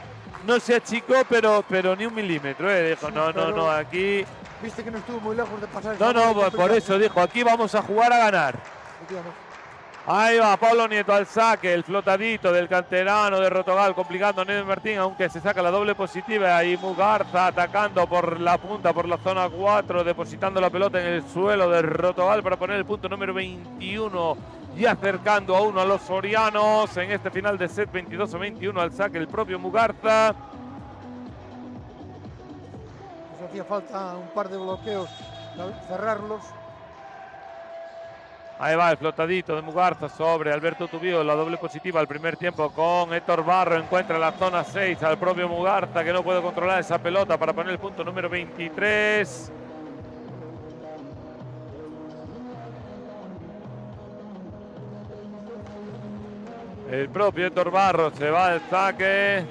achicó, pero ni un milímetro, dijo, sí, no, aquí... Viste que no estuvo muy lejos de pasar. No, por eso dijo, aquí vamos a jugar a ganar. Ahí va Pablo Nieto al saque, el flotadito del canterano de Rotogal, complicando a Ned Martín, aunque se saca la doble positiva. Y Mugarza atacando por la punta, por la zona 4, depositando la pelota en el suelo de Rotogal para poner el punto número 21 y acercando a 1 a los sorianos en este final de set. 22-21 al saque el propio Mugarza. Pues hacía falta un par de bloqueos, cerrarlos. Ahí va el flotadito de Mugarza sobre Alberto Tubío, la doble positiva al primer tiempo con Héctor Barro, encuentra la zona 6 al propio Mugarza que no puede controlar esa pelota para poner el punto número 23. El propio Héctor Barro se va al saque.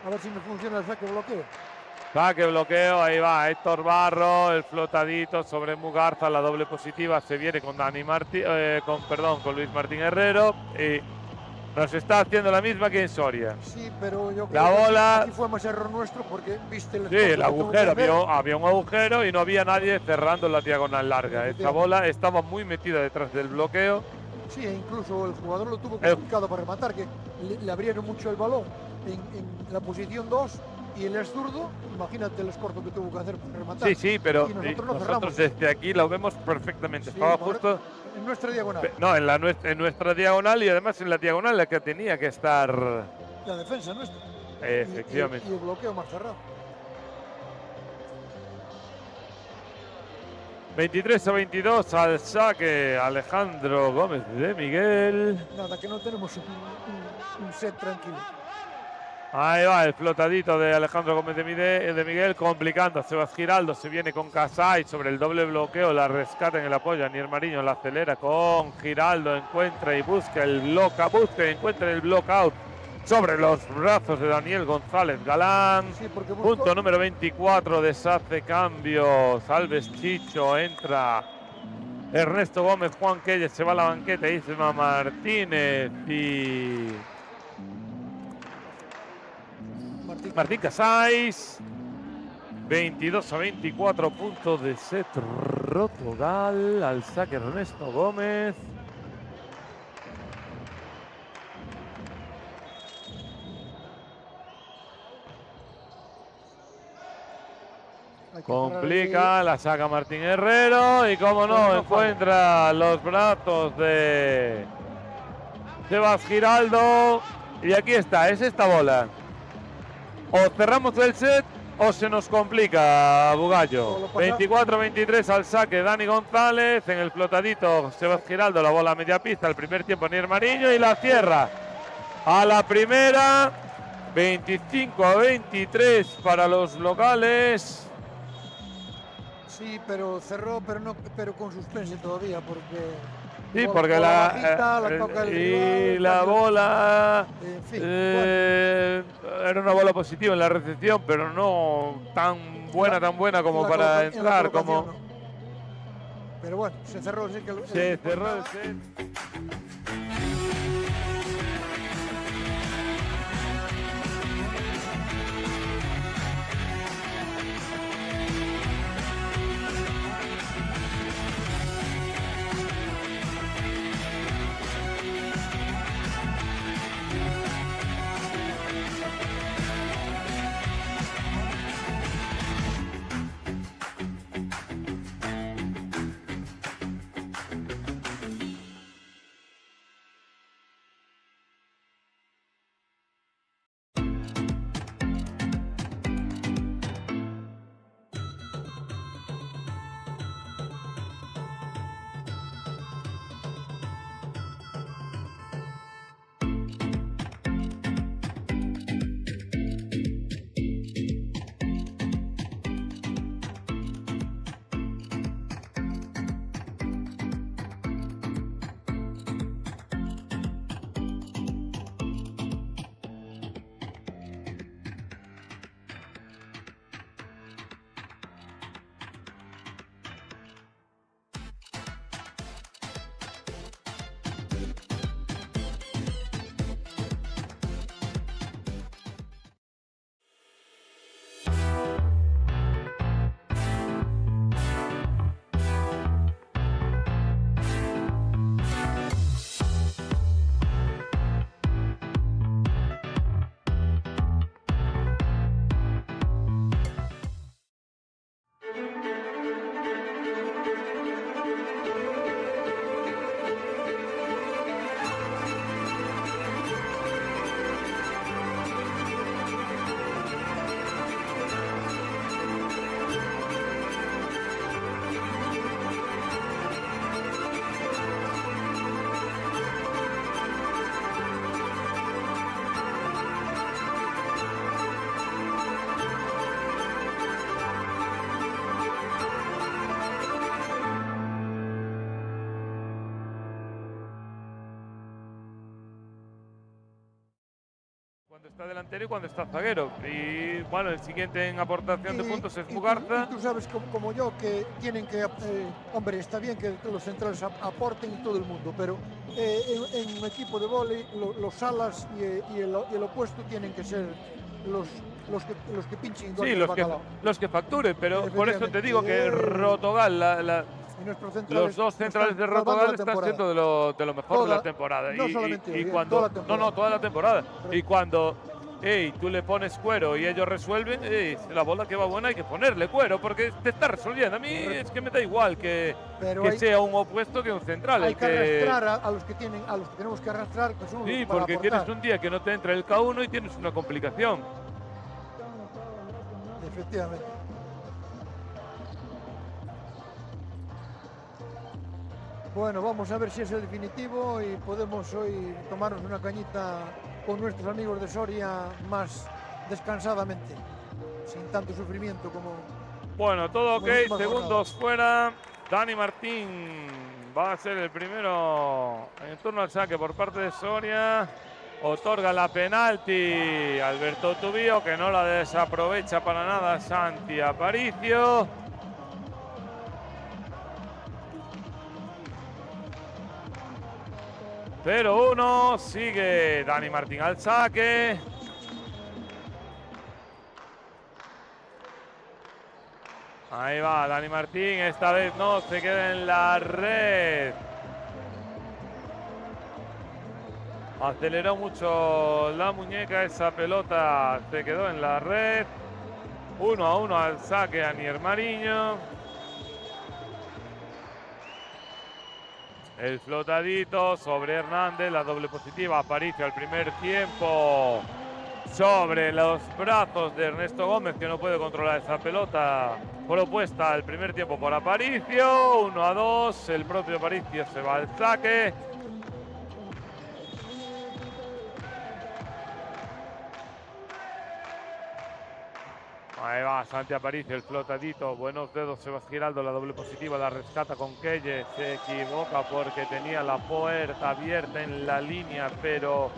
A ver si me funciona el saque bloqueo. Saque bloqueo, ahí va Héctor Barro, el flotadito sobre Mugarza, la doble positiva se viene con con Luis Martín Herrero y nos está haciendo la misma que en Soria. Sí, pero yo creo la bola, que aquí fue más error nuestro porque viste el agujero, había un agujero y no había nadie cerrando la diagonal larga. Esta bola estaba muy metida detrás del bloqueo. Sí, e incluso el jugador lo tuvo complicado para rematar, que le abrieron mucho el balón en la posición 2. Y él es zurdo, imagínate el esfuerzo que tuvo que hacer para rematar. Sí, pero nosotros desde aquí lo vemos perfectamente. Sí, estaba justo en nuestra diagonal. No, en nuestra diagonal y además en la diagonal la que tenía que estar. La defensa nuestra. Efectivamente. Y el bloqueo más cerrado. 23-22 al saque Alejandro Gómez de Miguel. Nada, que no tenemos un set tranquilo. Ahí va el flotadito de Alejandro Gómez de Miguel, complicando a Sebas Giraldo, se viene con Casay sobre el doble bloqueo, la rescata en el apoyo, Anier Mariño la acelera con Giraldo, encuentra y busca el encuentra el blockout sobre los brazos de Daniel González Galán. Sí, punto número 24, deshace cambios, Alves Chicho, entra Ernesto Gómez, Juan Quelles, se va a la banqueta, Isma Martínez y Martín Casais. 22-24 puntos de set Rotogal, al saque Ernesto Gómez. Complica, la saca Martín Herrero y como no, encuentra los brazos de Sebas Giraldo. Y aquí está, es esta bola. O cerramos el set o se nos complica, Bugallo. Todo lo pasa. 24-23 al saque Dani González. En el flotadito Sebas Giraldo, la bola a media pista. El primer tiempo Anier Mariño y la cierra a la primera. 25-23 para los locales. Sí, pero cerró, pero con suspense todavía, porque Sí, bola- porque bola la, bajita, la toca el y rival, la cambio. bola En fin, era una bola positiva en la recepción, pero no tan buena como en la para coloca- en la entrar, colocación, como no. Pero bueno, se cerró. Sí, que se cerró el set. Cuando está delantero y cuando está zaguero. Y bueno, el siguiente en aportación de puntos es Mugarza. Y tú sabes como yo que tienen que, hombre, está bien que los centrales aporten y todo el mundo, pero en un equipo de vóley los alas y el opuesto tienen que ser los que pinchen Sí, los que facturen, pero por eso te digo que Rotogal, los dos centrales de Rotogal están siendo de lo mejor de la temporada. No solamente hoy, cuando, toda la temporada. No, toda la temporada. Y cuando tú le pones cuero y ellos resuelven, la bola que va buena hay que ponerle cuero porque te está resolviendo. A mí es que me da igual que sea un opuesto que un central. Hay que arrastrar a los que tenemos que arrastrar. Que son sí, para porque aportar. tienes un día que no te entra el K1 y tienes una complicación. Efectivamente. Bueno, vamos a ver si es el definitivo y podemos hoy tomarnos una cañita con nuestros amigos de Soria más descansadamente, sin tanto sufrimiento como... Bueno, todo ok, como segundos fuera. Dani Martín va a ser el primero en turno al saque por parte de Soria. Otorga la penalti Alberto Tubío, que no la desaprovecha para nada Santi Aparicio. Pero 1, sigue Dani Martín al saque. Ahí va Dani Martín, esta vez no, se queda en la red. Aceleró mucho la muñeca, esa pelota se quedó en la red. 1-1 al saque Anier Mariño. El flotadito sobre Hernández, la doble positiva, Aparicio al primer tiempo. sobre los brazos de Ernesto Gómez, que no puede controlar esa pelota propuesta al primer tiempo por Aparicio. 1-2, el propio Aparicio se va al saque. Ahí va Santi Aparicio, el flotadito, buenos dedos Sebas Giraldo, la doble positiva, la rescata con Kelle, se equivoca porque tenía la puerta abierta en la línea, pero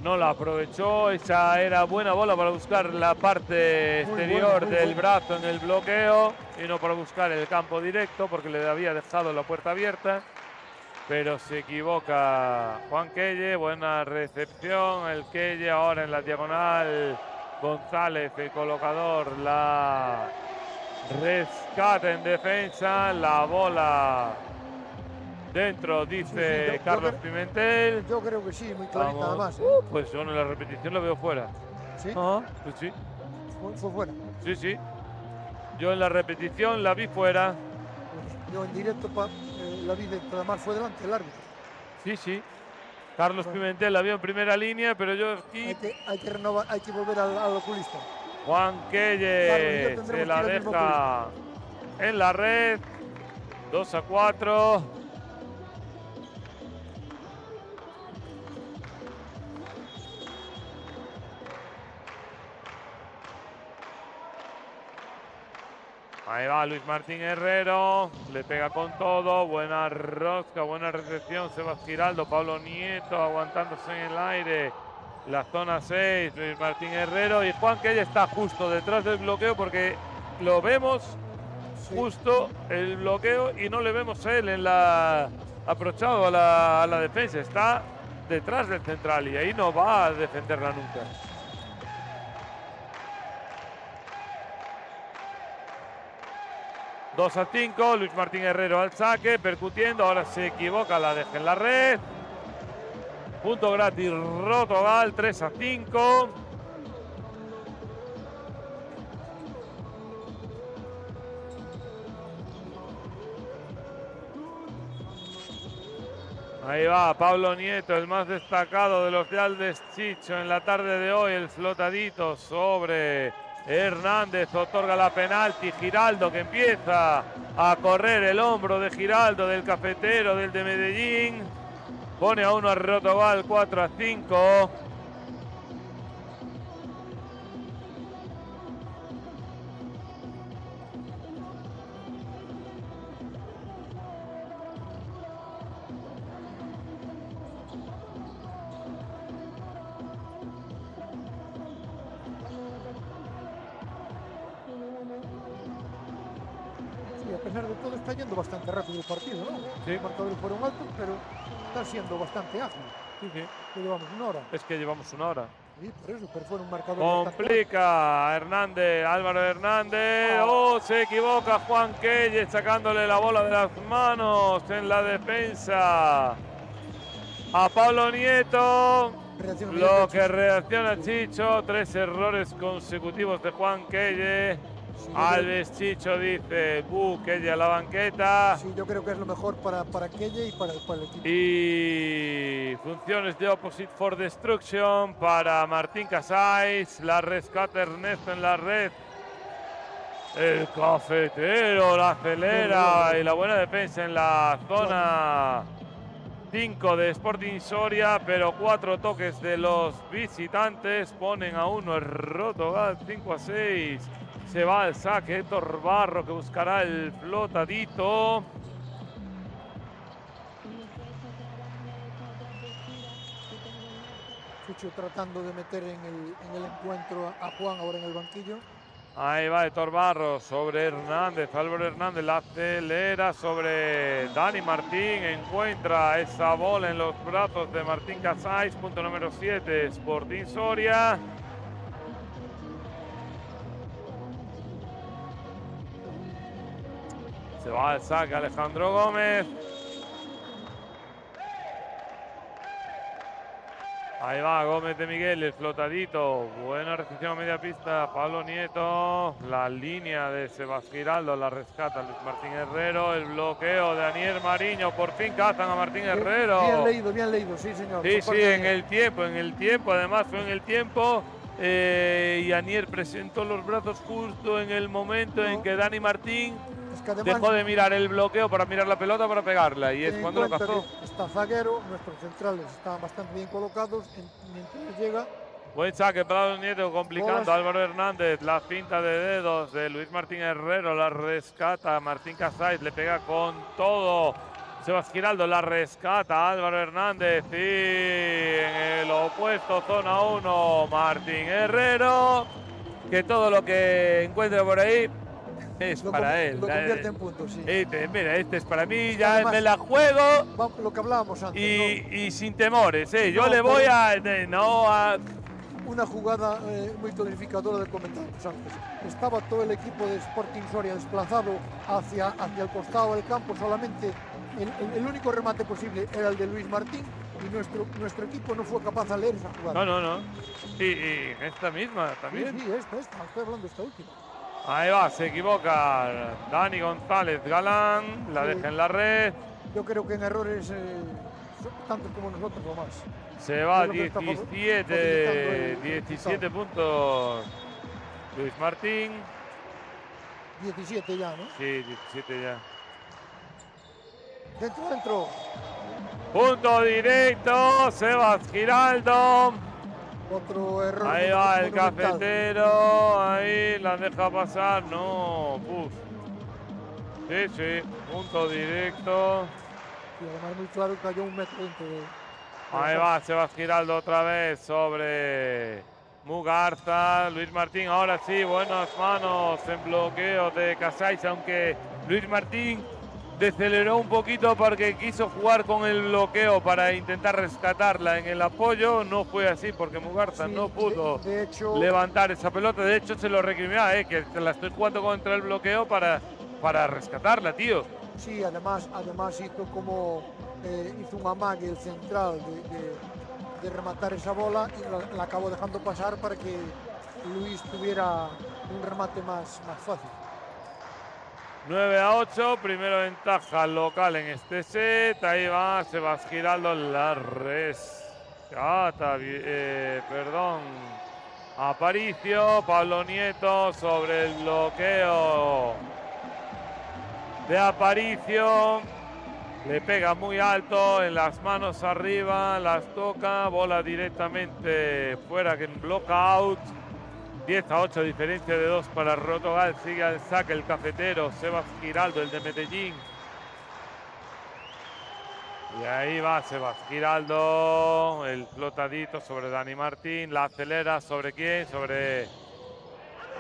no la aprovechó. Esa era buena bola para buscar la parte exterior del brazo en el bloqueo y no para buscar el campo directo porque le había dejado la puerta abierta. Pero se equivoca Juan Kelle, buena recepción, el Kelle ahora en la diagonal, González, el colocador, la rescata en defensa, la bola dentro, dice Carlos Pimentel. Yo creo que sí, muy clarita además. Pues yo en la repetición lo veo fuera. ¿Sí? Pues sí. Fue fuera. Sí, sí. Yo en la repetición la vi fuera. Pues yo en directo la vi, además fue delante el árbitro. Sí, sí. Carlos Pimentel la vio en primera línea, pero yo aquí... Hay que renovar, hay que volver al oculista. Juan Kelle se la deja en la red. 2-4. Ahí va Luis Martín Herrero, le pega con todo, buena rosca, buena recepción, Sebas Giraldo, Pablo Nieto aguantándose en el aire, la zona 6, Luis Martín Herrero y Juan Kelle está justo detrás del bloqueo porque lo vemos justo el bloqueo y no le vemos a él en la aprochado a la defensa, está detrás del central y ahí no va a defenderla nunca. Dos a 5, Luis Martín Herrero al saque, percutiendo, ahora se equivoca, la deja en la red. Punto gratis, Rotogal, 3-5. Ahí va Pablo Nieto, el más destacado de los de Alves Chicho en la tarde de hoy, el flotadito sobre Hernández, otorga la penalti, Giraldo que empieza a correr el hombro de Giraldo, del cafetero, del de Medellín, pone a uno a Rotogal, 4-5. A pesar de todo está yendo bastante rápido el partido, ¿no? Sí. Los marcadores fueron altos, pero está siendo bastante ágil. Sí, sí. Que llevamos una hora. Es que llevamos una hora. Sí, por eso, pero fue un marcador. Complica Hernández, Álvaro Hernández. Oh, se equivoca Juan Kelle sacándole la bola de las manos en la defensa a Pablo Nieto. Lo que reacciona Chicho, 3 errores consecutivos de Juan Kelle. Sí, Alves Chicho dice, Kelle a la banqueta. Sí, yo creo que es lo mejor para Kelle y para el equipo. Y funciones de Opposite for Destruction para Martín Casais. La rescata Ernesto en la red. El cafetero la acelera y la buena defensa en la zona 5 de Sporting Soria, pero 4 toques de los visitantes ponen a uno el Rotogal, 5-6. Se va al saque Héctor Barro que buscará el flotadito. Chicho tratando de meter en el encuentro a Juan ahora en el banquillo. Ahí va Héctor Barro sobre Hernández, Álvaro Hernández la acelera sobre Dani Martín, encuentra esa bola en los brazos de Martín Casais, punto número 7, Sporting Soria. Se va al saque Alejandro Gómez. Ahí va Gómez de Miguel, el flotadito. Buena recepción a media pista. Pablo Nieto. La línea de Sebas Giraldo la rescata Luis Martín Herrero. El bloqueo de Anier Mariño. Por fin cazan a Martín Herrero. Bien leído, sí, señor. Sí, en el tiempo. Además fue en el tiempo. Y Anier presentó los brazos justo en el momento en que Dani Martín dejó de mirar el bloqueo para mirar la pelota para pegarla, y es cuando lo cazó. Está zaguero, nuestros centrales están bastante bien colocados, mientras llega. Buen saque para Nieto, complicando a Álvaro Hernández, la finta de dedos de Luis Martín Herrero, la rescata Martín Casais, le pega con todo. Sebas Giraldo la rescata Álvaro Hernández, y en el opuesto, zona 1, Martín Herrero, que todo lo que encuentre por ahí es para él. Lo convierte en puntos, sí. Mira, este es para mí, ya además, me la juego. Lo que hablábamos antes. Y sin temores, yo le voy a... Una jugada muy clarificadora del comentario antes. Estaba todo el equipo de Sporting Soria desplazado hacia el costado del campo, solamente el único remate posible era el de Luis Martín, y nuestro equipo no fue capaz de leer esa jugada. No. Y esta misma también. Sí, esta, estoy hablando de esta última. Ahí va, se equivoca Dani González Galán, la deja en la red. Yo creo que en errores tantos como nosotros o más. Se va 17 puntos Luis Martín. 17 ya, ¿no? Sí, 17 ya. Dentro. Punto directo, Sebas Giraldo. Otro error. Ahí va el cafetero, ahí la deja pasar, no, Sí, punto directo. Sí, además muy claro, cayó un metro dentro de... Ahí va Sebas Giraldo otra vez sobre Mugarza. Luis Martín, ahora sí, buenas manos en bloqueo de Casais, aunque Luis Martín deceleró un poquito porque quiso jugar con el bloqueo para intentar rescatarla en el apoyo. No fue así porque Mugarza no pudo levantar esa pelota. De hecho, se lo recriminaba, que la estoy jugando contra el bloqueo para rescatarla, tío. Sí, además hizo como hizo un amague el central de rematar esa bola, y la acabó dejando pasar para que Luis tuviera un remate más fácil. 9-8, primera ventaja local en este set. Ahí va Sebas Giraldo, la rescata, Aparicio, Pablo Nieto sobre el bloqueo de Aparicio. Le pega muy alto, en las manos arriba, las toca, bola directamente fuera, que en block out. 10-8, diferencia de 2 para Rotogal. Sigue al saque el cafetero Sebas Giraldo, el de Medellín. Y ahí va Sebas Giraldo, el flotadito sobre Dani Martín. La acelera, ¿sobre quién? Sobre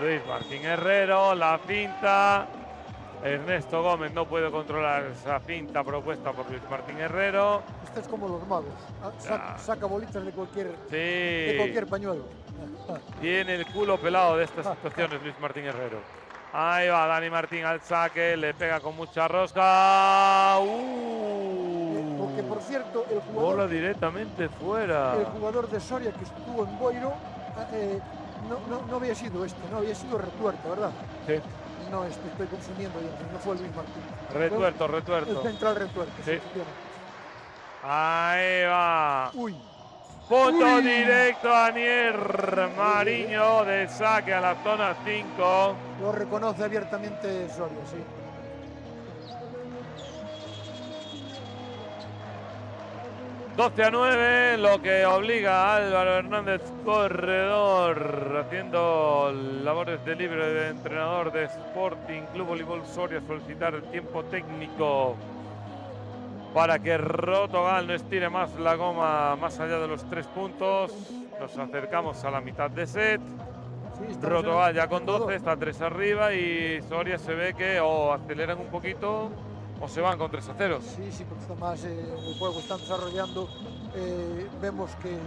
Luis Martín Herrero. La finta. Ernesto Gómez no puede controlar esa finta propuesta por Luis Martín Herrero. Este es como los magos. Saca bolitas de cualquier pañuelo. Tiene el culo pelado de estas situaciones Luis Martín Herrero. Ahí va Dani Martín al saque, le pega con mucha rosca. Porque por cierto, el jugador... Bola directamente fuera. El jugador de Soria que estuvo en Boiro no había sido no había sido Retuerto, ¿verdad? Sí. No, estoy confundiendo, no fue Luis Martín. Retuerto. El central Retuerto. Sí. Ahí va. Uy. Punto directo a Anier Mariño de saque a la zona 5. Lo reconoce abiertamente Soria, sí. ...12-9, lo que obliga a Álvaro Hernández, corredor, haciendo labores de libre de entrenador de Sporting Club Voleibol Soria, a solicitar el tiempo técnico para que Rotogal no estire más la goma más allá de los 3 puntos. Nos acercamos a la mitad de set. Sí, Rotogal ya con 12, está 3 arriba, y Soria se ve que o aceleran un poquito o se van con 3-0. Sí, porque además el juego está desarrollando. Vemos que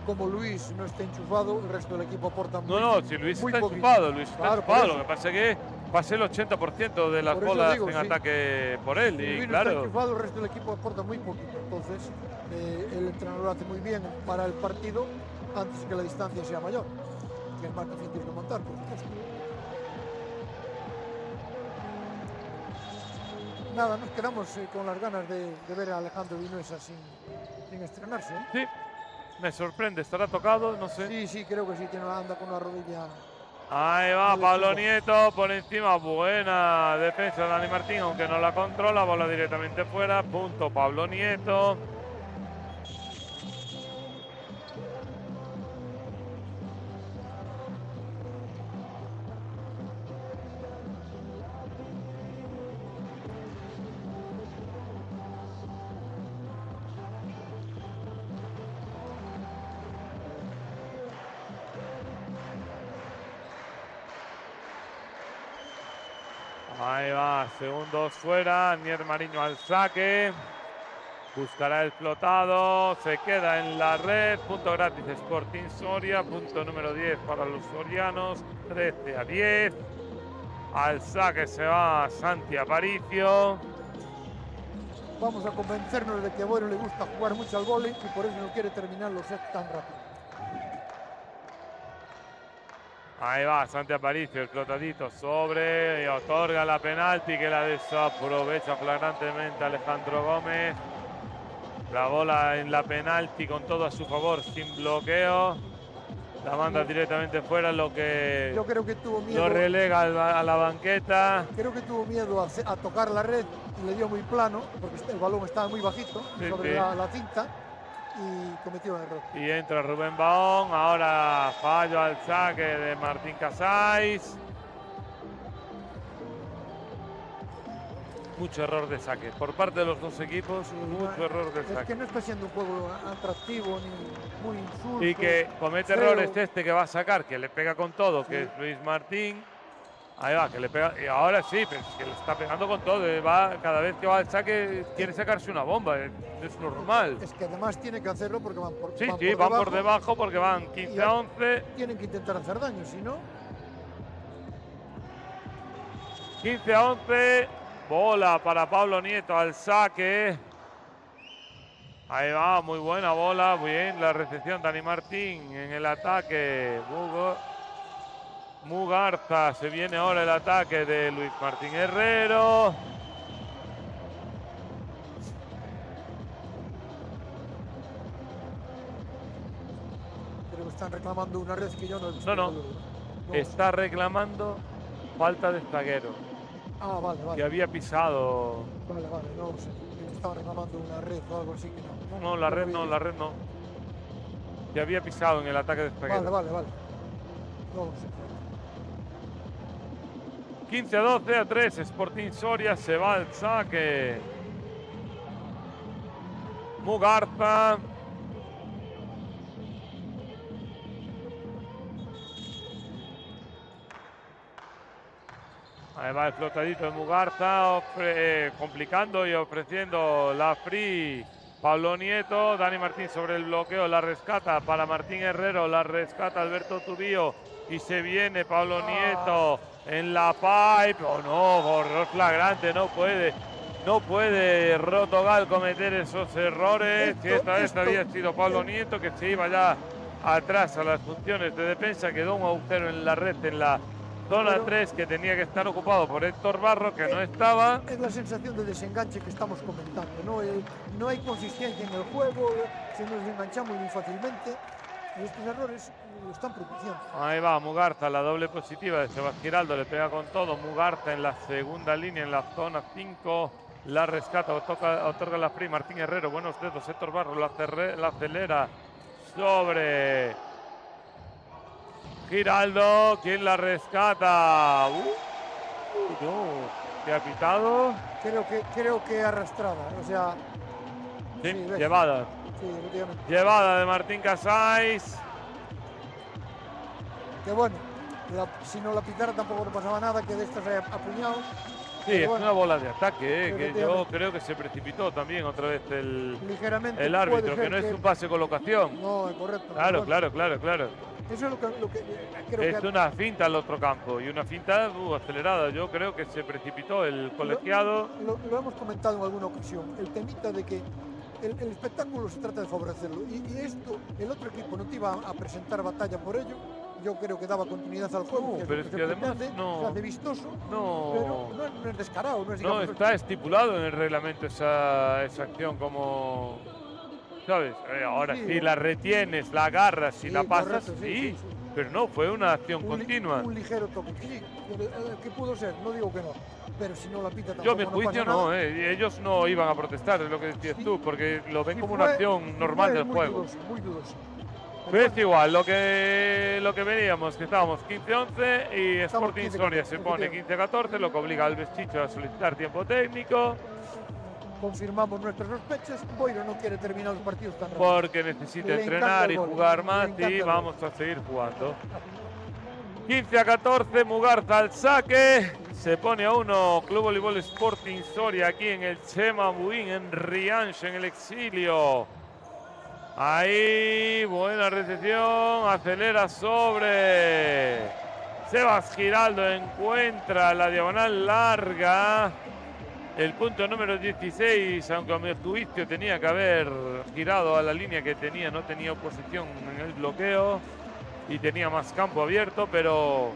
como Luis no está enchufado, el resto del equipo aporta si Luis está enchufado, Lo que pasa es que pase el 80% de las Por eso bolas digo, en sí. ataque por él. Si Y Luis claro, está enchufado, el resto del equipo aporta muy poquito. Entonces, el entrenador hace muy bien para el partido antes que la distancia sea mayor, que es más difícil de montar, por supuesto. Nada, nos quedamos con las ganas de ver a Alejandro Vinuesa sin estrenarse. sí, me sorprende, estará tocado, no sé. Sí, sí, creo que sí, anda con una rodilla. Ahí va Muy Pablo chupa. Nieto por encima, buena defensa de Dani Martín, aunque no la controla, bola directamente fuera, punto Pablo Nieto. Ahí va, segundos fuera, Nier Mariño al saque. Buscará el flotado, se queda en la red, punto gratis Sporting Soria, punto número 10 para los sorianos, 13-10. Al saque se va Santi Aparicio. Vamos a convencernos de que a Boero le gusta jugar mucho al vóley y por eso no quiere terminar los sets tan rápido. Ahí va Santi Aparicio, el flotadito sobre y otorga la penalti que la desaprovecha flagrantemente Alejandro Gómez. La bola en la penalti con todo a su favor, sin bloqueo. La manda directamente fuera, lo que Yo creo que tuvo miedo. lo relega a la banqueta. Creo que tuvo miedo a tocar la red y le dio muy plano, porque el balón estaba muy bajito Sí, sobre sí. la cinta y cometió un error. Y entra Rubén Baón. Ahora fallo al saque de Martín Casais. Mucho error de saque. Por parte de los dos equipos, mucho error de Es saque. que no está siendo un juego atractivo ni muy insulto. Y que comete feo. errores este que va a sacar, que le pega con todo, que Sí. es Luis Martín. Ahí va, que le pega. Y ahora sí, pero es que le está pegando con todo. Va, cada vez que va al saque quiere sacarse una bomba. Es normal. Es que además tiene que hacerlo porque van por Sí, van sí, por van debajo, por debajo porque van 15-11. Tienen que intentar hacer daño, si no. 15-11. Bola para Pablo Nieto al saque. Ahí va, muy buena bola. Bien la recepción Dani Martín en el ataque. Mugarza, se viene ahora el ataque de Luis Martín Herrero. Creo que están reclamando una red que yo no he visto. No. Está reclamando falta de zaguero, Ah, vale, que vale. había pisado. Vale, no sé. Estaba reclamando una red o algo así que no. No, la red no, la red no. Que había pisado en el ataque de zaguero. Vale. No lo sé. 15-12-3, Sporting Soria se va al saque. Mugarza. Ahí va el flotadito de Mugarza, complicando y ofreciendo la free. Pablo Nieto, Dani Martín sobre el bloqueo, la rescata para Martín Herrero, la rescata Alberto Tubío y se viene Pablo Nieto en la pipe. Oh no, error flagrante, no puede Rotogal cometer esos errores. Y esta vez había sido Pablo Nieto que se iba ya atrás a las funciones de defensa, quedó un agujero en la red en la zona 3 que tenía que estar ocupado por Héctor Barro, que no estaba. Es la sensación de desenganche que estamos comentando, ¿no? No hay consistencia en el juego, se nos enganchamos muy fácilmente y estos errores lo están propiciando. Ahí va Mugarza, la doble positiva de Sebastián Giraldo, le pega con todo. Mugarza en la segunda línea, en la zona 5, la rescata, otorga la free. Martín Herrero, buenos dedos, Héctor Barro la acelera sobre Giraldo, ¿quién la rescata? No, ¿qué ha pitado? Creo que arrastrada, o sea... Sí, ¿ves? llevada. Sí, efectivamente. Llevada de Martín Casais. Que bueno, si no la pitara tampoco no pasaba nada, que de estas haya apuñado. Sí, es bueno, una bola de ataque, que yo efectivamente. creo que se precipitó también otra vez Ligeramente el puede árbitro, ser que no es un pase colocación. No, es correcto. Claro, pero bueno, claro. Eso es lo que creo Es que... una finta al otro campo y una finta acelerada. Yo creo que se precipitó el colegiado. Lo hemos comentado en alguna ocasión, el temita de que el espectáculo se trata de favorecerlo y esto, el otro equipo no te iba a presentar batalla por ello. Yo creo que daba continuidad al juego, Pero es que además no... se hace vistoso, No, pero no es descarado. No, es, no digamos, está estipulado en el reglamento esa acción como... ¿Sabes? Ahora Sí, si la retienes, la agarras, si sí, la pasas, correcto, sí. Pero no, fue una acción continua. Un ligero toque, sí, que pudo ser, no digo que no, pero si no la pita tampoco. Yo, a mi juicio, no, no, ellos no iban a protestar, es lo que decías Sí. tú, porque lo ven Y como fue- una acción normal del muy juego. Dudoso, muy dudoso. Pero es igual, lo que veníamos, que estábamos 15-11 y Estamos Sporting 15-14, Soria se pone 15-14, lo que obliga al Veschicho a solicitar tiempo técnico, Confirmamos nuestras sospechas. Boiro no quiere terminar los partidos tan rápido. porque necesita Le entrenar encanta y el gol, jugar le más encanta y el gol. vamos a seguir jugando. 15-14, Mugarza al saque, se pone a 1 Club Voleibol Sporting Soria aquí en el Chema Buín, en Riancho, en el exilio. Ahí, buena recepción, acelera sobre Sebas Giraldo, encuentra la diagonal larga, el punto número 16, aunque a mi juicio tenía que haber girado a la línea que tenía, no tenía oposición en el bloqueo y tenía más campo abierto, pero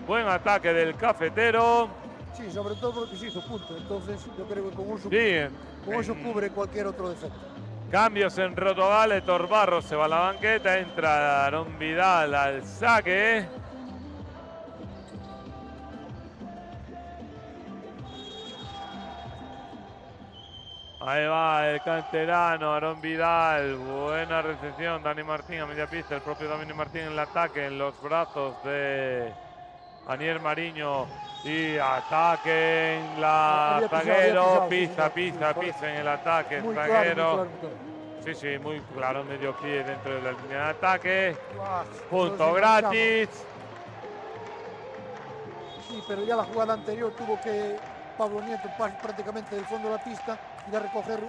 buen ataque del cafetero. Sí, sobre todo porque se hizo punto. Entonces yo creo que con eso Sí, cubre cualquier otro defecto. cambios en Rotogal, Héctor Barros se va a la banqueta, entra Aarón Vidal al saque. Ahí va el canterano, Aarón Vidal, buena recepción, Dani Martín a media pista, el propio Dani Martín en el ataque, en los brazos de Aniel Mariño y ataque en la Había pisado, zaguero, sí, pisa correcto. en el ataque, Muy zaguero. claro, muy claro. Sí, muy claro, medio pie dentro de la línea de ataque, Ah, punto nos gratis. Sí, pero ya la jugada anterior tuvo que Pablo Nieto prácticamente del fondo de la pista y a recoger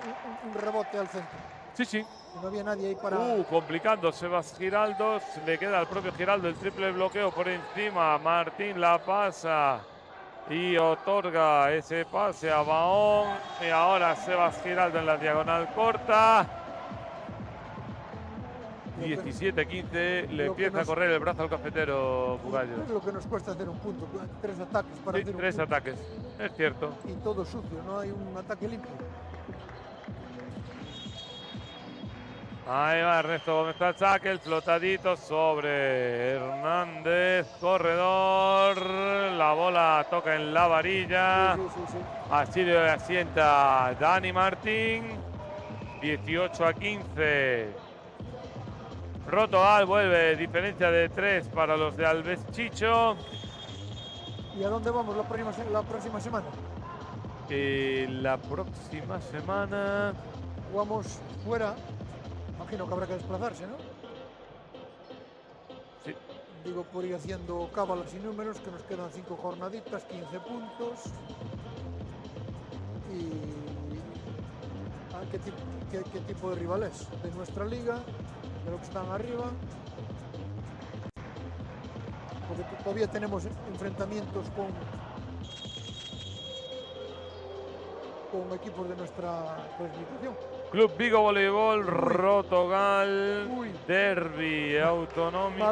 un rebote al centro. Sí. Y no había nadie ahí para... Complicando Sebas Giraldo, le queda al propio Giraldo el triple bloqueo por encima, Martín la pasa y otorga ese pase a Baón y ahora Sebas Giraldo en la diagonal corta. 17-15, le empieza a correr el brazo al cafetero Bugallo. Es lo que nos cuesta hacer un punto, 3 ataques para Sí, hacer un 3 punto. ataques, es cierto. Y todo sucio, no hay un ataque limpio. Ahí va Ernesto Gómez al saque, el flotadito sobre Hernández, corredor, la bola toca en la varilla, Sí. así le asienta Dani Martín, 18-15. Rotogal vuelve, diferencia de 3 para los de Alves Chicho. ¿Y a dónde vamos la próxima semana? La próxima semana... Jugamos fuera, imagino que habrá que desplazarse, ¿no? Sí. Digo, por ir haciendo cábalas y números, que nos quedan 5 jornaditas, 15 puntos. Y ¿qué tipo de rival es? De nuestra liga, de los que están arriba. Porque todavía tenemos enfrentamientos con equipos de nuestra clasificación. Club Vigo Voleibol, Rotogal, Uy. derbi autonómico.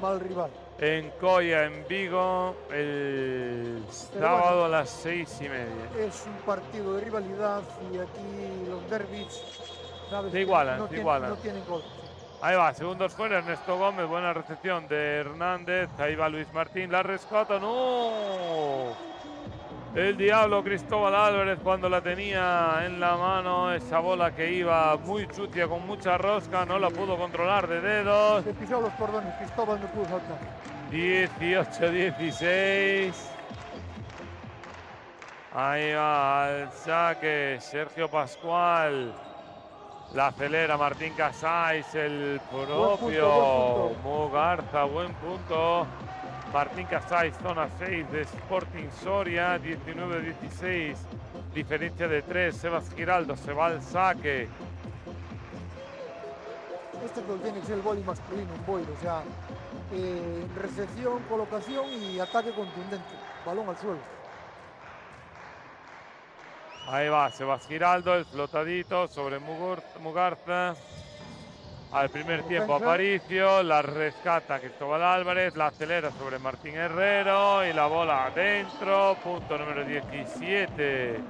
Mal rival. En Coya, en Vigo, el sábado a las 6:30. Es un partido de rivalidad y aquí los derbis, ¿sabes? Se igualan, no se tienen, igualan. No tienen gol. Ahí va, segundos fuera, Ernesto Gómez, buena recepción de Hernández. Ahí va Luis Martín, la rescata, ¡no! El diablo Cristóbal Álvarez cuando la tenía en la mano, esa bola que iba muy sucia, con mucha rosca, no la pudo controlar de dedos. Se pisó los cordones, Cristóbal no pudo saltar. 18-16. Ahí va al saque Sergio Pascual. La acelera Martín Casais, el propio buen punto. Mugarza, buen punto. Martín Casais, zona 6 de Sporting Soria, 19-16. Diferencia de 3, Sebas Giraldo se va al saque. Este gol tiene que ser el gol masculino, un Boiro, o sea, recepción, colocación y ataque contundente. Balón al suelo. Ahí va Sebas Giraldo, el flotadito sobre Mugarza. Al primer tiempo Aparicio, la rescata Cristóbal Álvarez, la acelera sobre Martín Herrero y la bola adentro. Punto número 17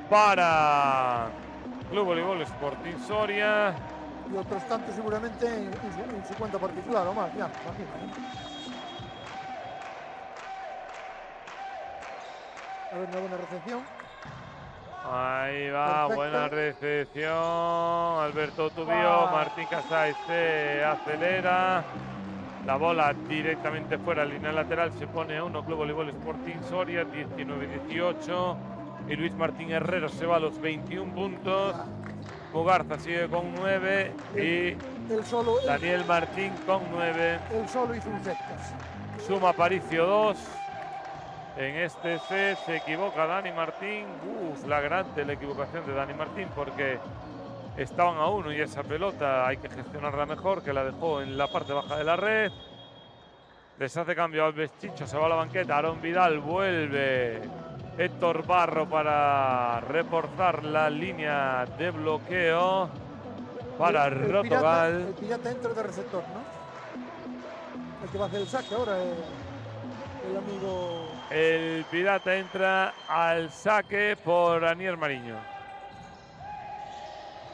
para Club Voleibol Sporting Soria. Y otros tantos seguramente en su cuenta particular o más, ya, imagino. A ver, una buena recepción. Ahí va, perfecto. Buena recepción. Alberto Tubío, Martín Casais se acelera. La bola directamente fuera, línea lateral, se pone a 1 Club Voleibol Sporting Soria, 19-18. Y Luis Martín Herrero se va a los 21 puntos. Mugarza sigue con 9 y Daniel Martín con 9. Él solo hizo un set. Suma Aparicio 2. En este set se equivoca Dani Martín. Flagrante la equivocación de Dani Martín porque estaban a 1 y esa pelota hay que gestionarla mejor, que la dejó en la parte baja de la red. Les hace cambio Alves Chicho, se va a la banqueta. Aarón Vidal vuelve. Héctor Barro para reforzar la línea de bloqueo para Rotogal. El pirata entra de receptor, ¿no? El que va a hacer el saque ahora, el amigo. El pirata entra al saque por Anier Mariño.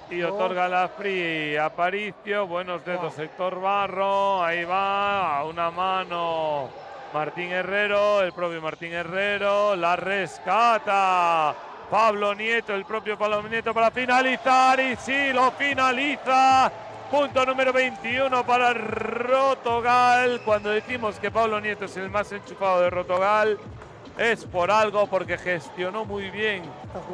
Y otorga la free Aparicio. Buenos dedos Héctor Barro. Ahí va, a una mano. Martín Herrero, el propio Martín Herrero, la rescata Pablo Nieto, el propio Pablo Nieto para finalizar y sí, lo finaliza. Punto número 21 para Rotogal. Cuando decimos que Pablo Nieto es el más enchufado de Rotogal, es por algo, porque gestionó muy bien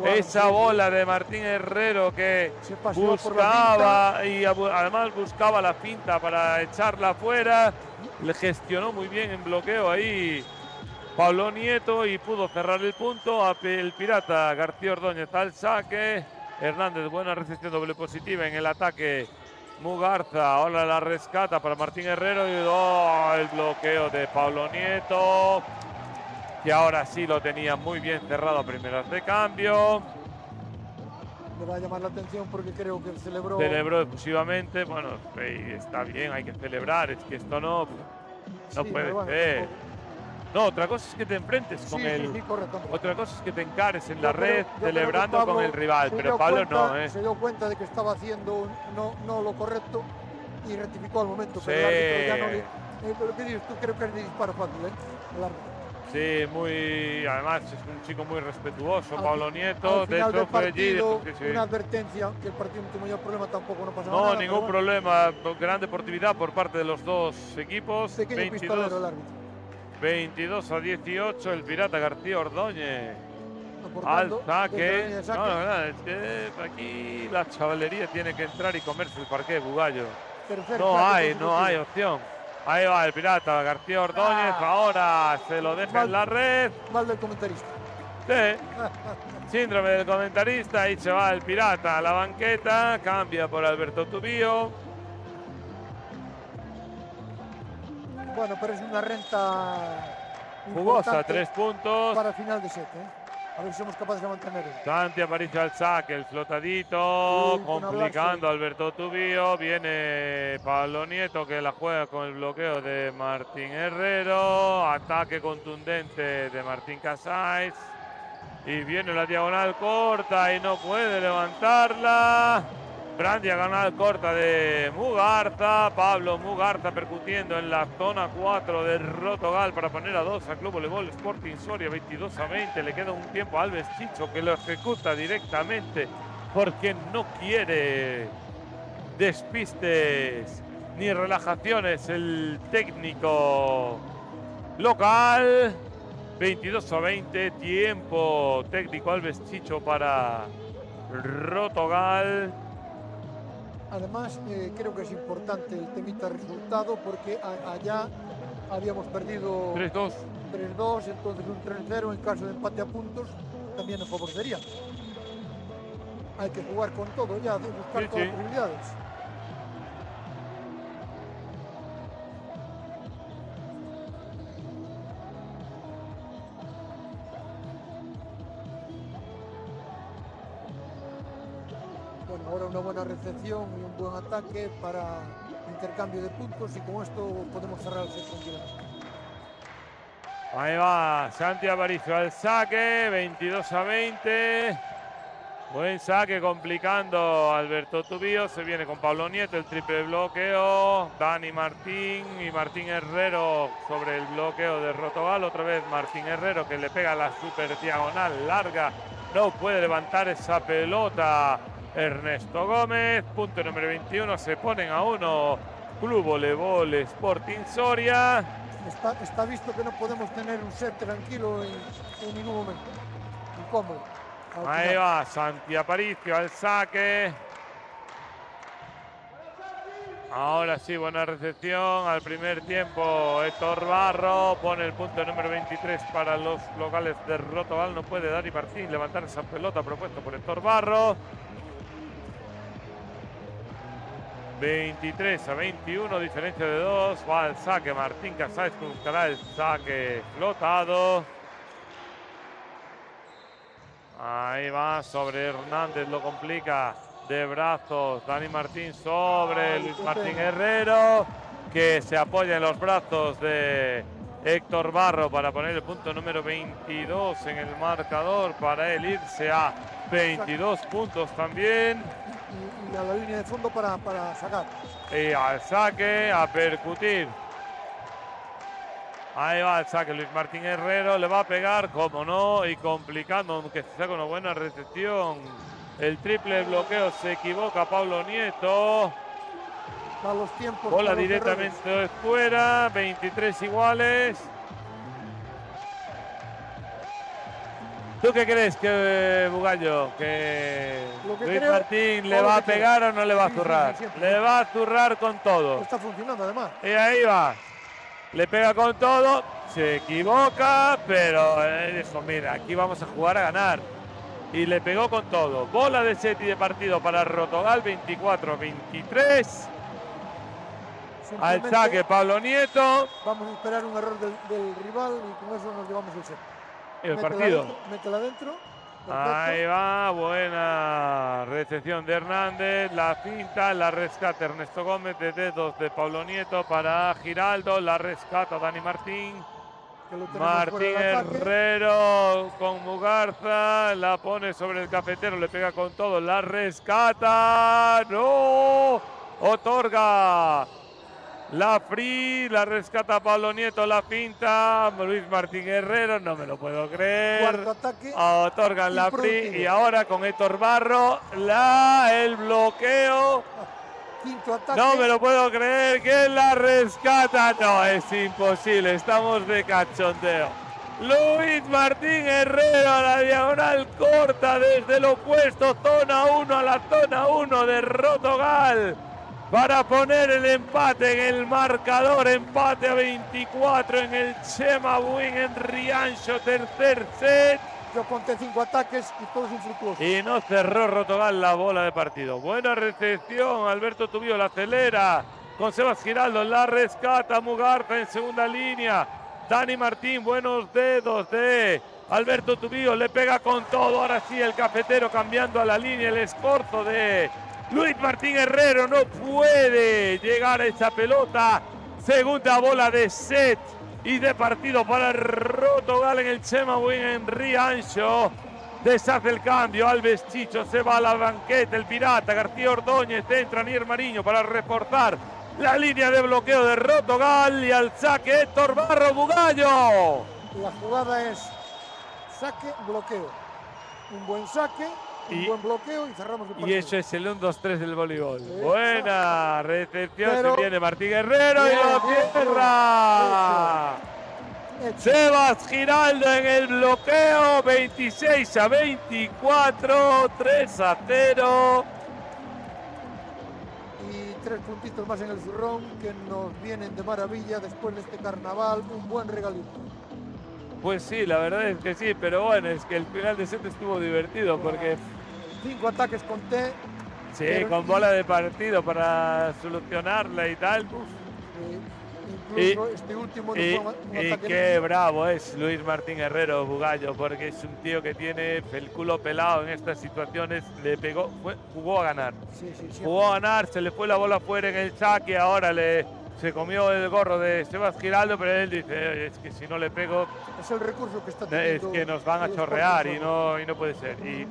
esa bola de Martín Herrero que buscaba y además buscaba la finta para echarla fuera. Le gestionó muy bien en bloqueo ahí Pablo Nieto y pudo cerrar el punto. El pirata García Ordóñez al saque. Hernández, buena recepción doble positiva en el ataque. Mugarza, ahora la rescata para Martín Herrero y el bloqueo de Pablo Nieto, que ahora sí lo tenía muy bien cerrado a primeras de cambio. Le va a llamar la atención porque creo que celebró efusivamente. Bueno, está bien, hay que celebrar. Es que esto no puede ser. No, otra cosa es que te enfrentes con él. Sí, correcto. Otra cosa es que te encares en la red celebrando con el rival. Pero Pablo no, Se dio cuenta de que estaba haciendo no lo correcto y rectificó al momento. Pero el árbitro ya no lo que dices tú, creo que es de disparo fácil, el árbitro. Sí, además es un chico muy respetuoso, Pablo Nieto. De hecho, fue allí. Una advertencia, que el partido no tuvo mayor problema, tampoco no pasa nada. No, ningún problema. Gran deportividad por parte de los dos equipos. Pequeño pistolero el árbitro. 22-18, el pirata García Ordóñez. Al saque. No, es que aquí la chavalería tiene que entrar y comerse el parqué, Bugallo. No hay opción. Ahí va el pirata García Ordóñez, ahora se lo deja en la red. Mal del comentarista. Sí, síndrome del comentarista, ahí se va el pirata a la banqueta, cambia por Alberto Tubío. Bueno, pero es una renta jugosa, 3 puntos. Para final de set, A ver si somos capaces de mantenerlo. Santi Aparicio al saque, el flotadito, complicando a Alberto Tubío. Viene Pablo Nieto que la juega con el bloqueo de Martín Herrero. Ataque contundente de Martín Casais. Y viene la diagonal corta y no puede levantarla. Gran diagonal corta de Mugarza. Pablo Mugarza percutiendo en la zona 4 de Rotogal para poner a 2 a Club Voleibol Sporting Soria, 22-20. Le queda un tiempo a Alves Chicho que lo ejecuta directamente porque no quiere despistes ni relajaciones el técnico local. 22-20, tiempo técnico Alves Chicho para Rotogal. Además, creo que es importante el temita resultado porque allá habíamos perdido 3-2, entonces un 3-0 en caso de empate a puntos también nos favorecería. Hay que jugar con todo ya, buscar todas las posibilidades. bueno, ahora una buena recepción y un buen ataque para intercambio de puntos y con esto podemos cerrar el set tranquilamente. Ahí va Santi Aparicio al saque, 22-20. Buen saque complicando Alberto Tubío. Se viene con Pablo Nieto, el triple bloqueo. Dani Martín y Martín Herrero sobre el bloqueo de Rotogal. Otra vez Martín Herrero que le pega la super diagonal larga. No puede levantar esa pelota Ernesto Gómez. Punto número 21. Se ponen a 1 Club Voleibol Sporting Soria. Está visto que no podemos tener un set tranquilo en ningún momento. Incómodo. Ahí va Santi Aparicio al saque. Ahora sí, buena recepción. Al primer tiempo Héctor Barro pone el punto número 23 para los locales de Rotogal. No puede Dani Martín levantar esa pelota propuesta por Héctor Barro. 23-21, diferencia de 2. Va al saque Martín Casáez, buscará el saque flotado. Ahí va sobre Hernández, lo complica de brazos. Dani Martín sobre Luis Martín Herrero, que se apoya en los brazos de Héctor Barro para poner el punto número 22 en el marcador, para él irse a 22 puntos también. Y a la línea de fondo para sacar. Y al saque, a percutir. Ahí va el saque Luis Martín Herrero, le va a pegar, como no, y complicando, aunque se saca una buena recepción. El triple bloqueo, se equivoca Pablo Nieto. A los tiempos. Bola directamente fuera, 23 iguales. ¿Tú qué crees, que Bugallo? ¿Que Luis Martín le va a pegar o no le va a zurrar? Le va a zurrar con todo. Está funcionando además. Y ahí va. Le pega con todo, se equivoca, pero dijo, mira, aquí vamos a jugar a ganar. Y le pegó con todo. Bola de set y de partido para Rotogal, 24-23. Al saque Pablo Nieto. Vamos a esperar un error del rival y con eso nos llevamos el set. El partido. Métela adentro. Ahí va, buena recepción de Hernández, la finta, la rescata Ernesto Gómez de dedos de Pablo Nieto para Giraldo, la rescata Dani Martín. Martín Herrero con Mugarza, la pone sobre el cafetero, le pega con todo, la rescata, no, otorga la free, la rescata Pablo Nieto, la pinta, Luis Martín Herrero, no me lo puedo creer. Cuarto ataque. Otorgan la free y ahora con Héctor Barro, el bloqueo. Quinto ataque. No me lo puedo creer, que la rescata. No, es imposible, estamos de cachondeo. Luis Martín Herrero a la diagonal corta desde el opuesto, zona 1 a la zona 1 de Rotogal, para poner el empate en el marcador, empate a 24 en el Chema Buin en Rianxo, tercer set. Yo conté 5 ataques y todos infructuosos. Y no cerró Rotogal la bola de partido. Buena recepción, Alberto Tubío la acelera, con Sebas Giraldo la rescata, Mugarza en segunda línea. Dani Martín, buenos dedos de Alberto Tubío, le pega con todo, ahora sí el cafetero cambiando a la línea, el esfuerzo de Luis Martín Herrero no puede llegar a esa pelota. Segunda bola de set y de partido para Rotogal en el Chema Buin en Rianxo. Deshace el cambio, Alves Chicho se va a la banqueta, el Pirata, García Ordóñez, entra Nier Mariño para reforzar la línea de bloqueo de Rotogal y al saque Héctor Barro, Bugallo. La jugada es saque, bloqueo. Un buen saque. Un buen bloqueo y cerramos el partido. Y eso es el 1-2-3 del voleibol. Buena recepción, se viene Martín Herrero y lo cierra. Sebas Giraldo en el bloqueo, 26-24, 3-0. Y 3 puntitos más en el zurrón que nos vienen de maravilla después de este carnaval. Un buen regalito. Pues sí, la verdad es que sí, pero bueno, es que el final de set estuvo divertido porque 5 ataques conté. Sí, con bola de partido para solucionarla y tal. Incluso este último no fue un y ataque qué bravo es Luis Martín Herrero, Bugallo, porque es un tío que tiene el culo pelado en estas situaciones. Le pegó, jugó a ganar. Sí, Jugó a ganar, se le fue la bola fuera en el saque, ahora se comió el gorro de Sebas Giraldo, pero él dice, "Oye, es que si no le pego, es el recurso que está es teniendo que nos van a el chorrear Sporting y no puede ser". Y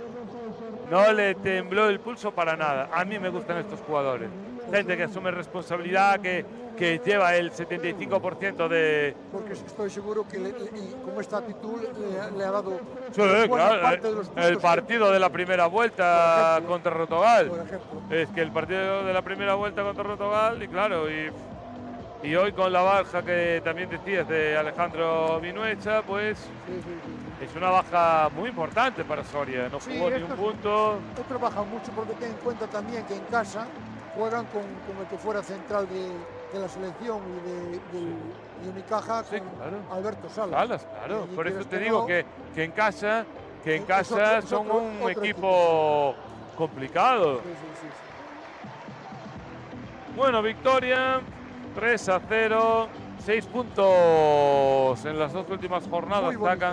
no le tembló el pulso para nada. A mí me gustan estos jugadores. Gente que asume responsabilidad, que lleva el 75% de... Porque estoy seguro que con esta actitud le ha dado Sí, buena claro, parte de los puntos el partido de la primera vuelta por ejemplo, contra Rotogal. por ejemplo. Es que el partido de la primera vuelta contra Rotogal, y claro, y hoy con la baja que también decías de Alejandro Vinuecha, pues es una baja muy importante para Soria. No jugó ni un punto. Estos bajan mucho porque ten en cuenta también que en casa juegan con el que fuera central de la selección y de Unicaja, Sí, con claro. Alberto Salas. Salas, claro. Y Por eso quieras te que digo no, que en casa, es son otro un equipo complicado. Sí. Bueno, victoria 3-0, 6 puntos en las dos últimas jornadas. Muy bonito.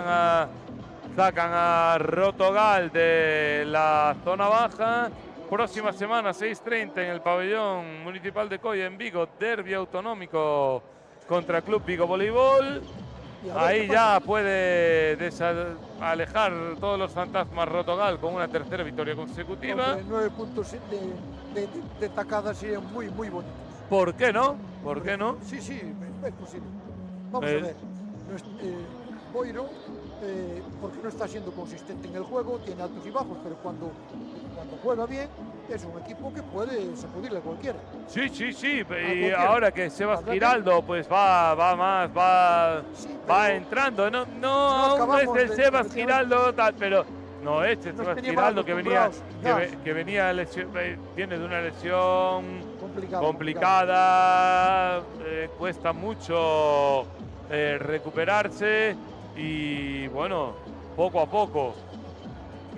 Sacan a Rotogal de la zona baja. Próxima semana, 6:30 en el pabellón municipal de Coya en Vigo, derbi autonómico contra Club Vigo Voleibol. Y a ver Ahí qué ya pasa. puede alejar todos los fantasmas Rotogal con una tercera victoria consecutiva. Hombre, 9 puntos de tacada serían muy bonitos. ¿Por qué no? ¿Por qué no? Sí, es posible. Vamos a ver. Boiro, porque no está siendo consistente en el juego, tiene altos y bajos, pero cuando juega bien, es un equipo que puede sacudirle a cualquiera. Sí. Y cualquiera. ahora que Sebas Giraldo pues va entrando. No aún es acabamos el de- Sebas de- Giraldo tal, pero no es el Nos Sebas teníamos Giraldo acostumbrados. que venía viene de una lesión Complicado. complicada, cuesta mucho recuperarse y bueno, poco a poco.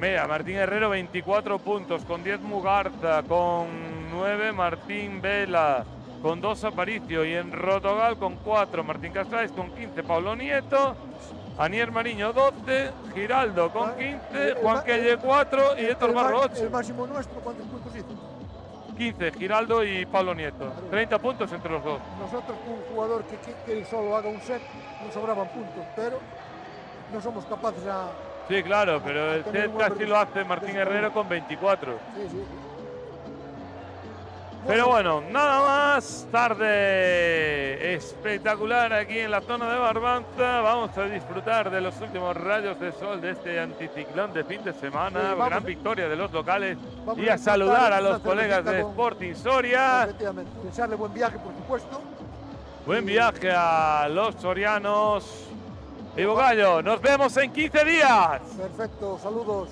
Mira, Martín Herrero 24 puntos, con 10 Mugarza, con 9 Martín Vela, con 2 Aparicio, y en Rotogal con 4 Martín Castrais, con 15 Pablo Nieto, Anier Mariño 12, Giraldo con 15, Juan Quelle 4 y Héctor Barro 8. El máximo nuestro, ¿cuántos puntos hizo? 15, Giraldo y Pablo Nieto. 30 puntos entre los dos. Nosotros con un jugador que él solo haga un set, nos sobraban puntos, pero no somos capaces a... Sí, claro, pero el tener set un buen casi lo hace Martín Herrero con 24. Sí. Pero bueno, nada más. Tarde espectacular aquí en la zona de Barbanza. Vamos a disfrutar de los últimos rayos de sol de este anticiclón de fin de semana. Sí, Gran victoria de los locales. vamos Y a a saludar a disfrutar los una colegas de cervecita con- Sporting Soria. Efectivamente, desearle buen viaje, por supuesto. Buen viaje a los sorianos. Y Bugallo, nos vemos en 15 días. Perfecto, saludos.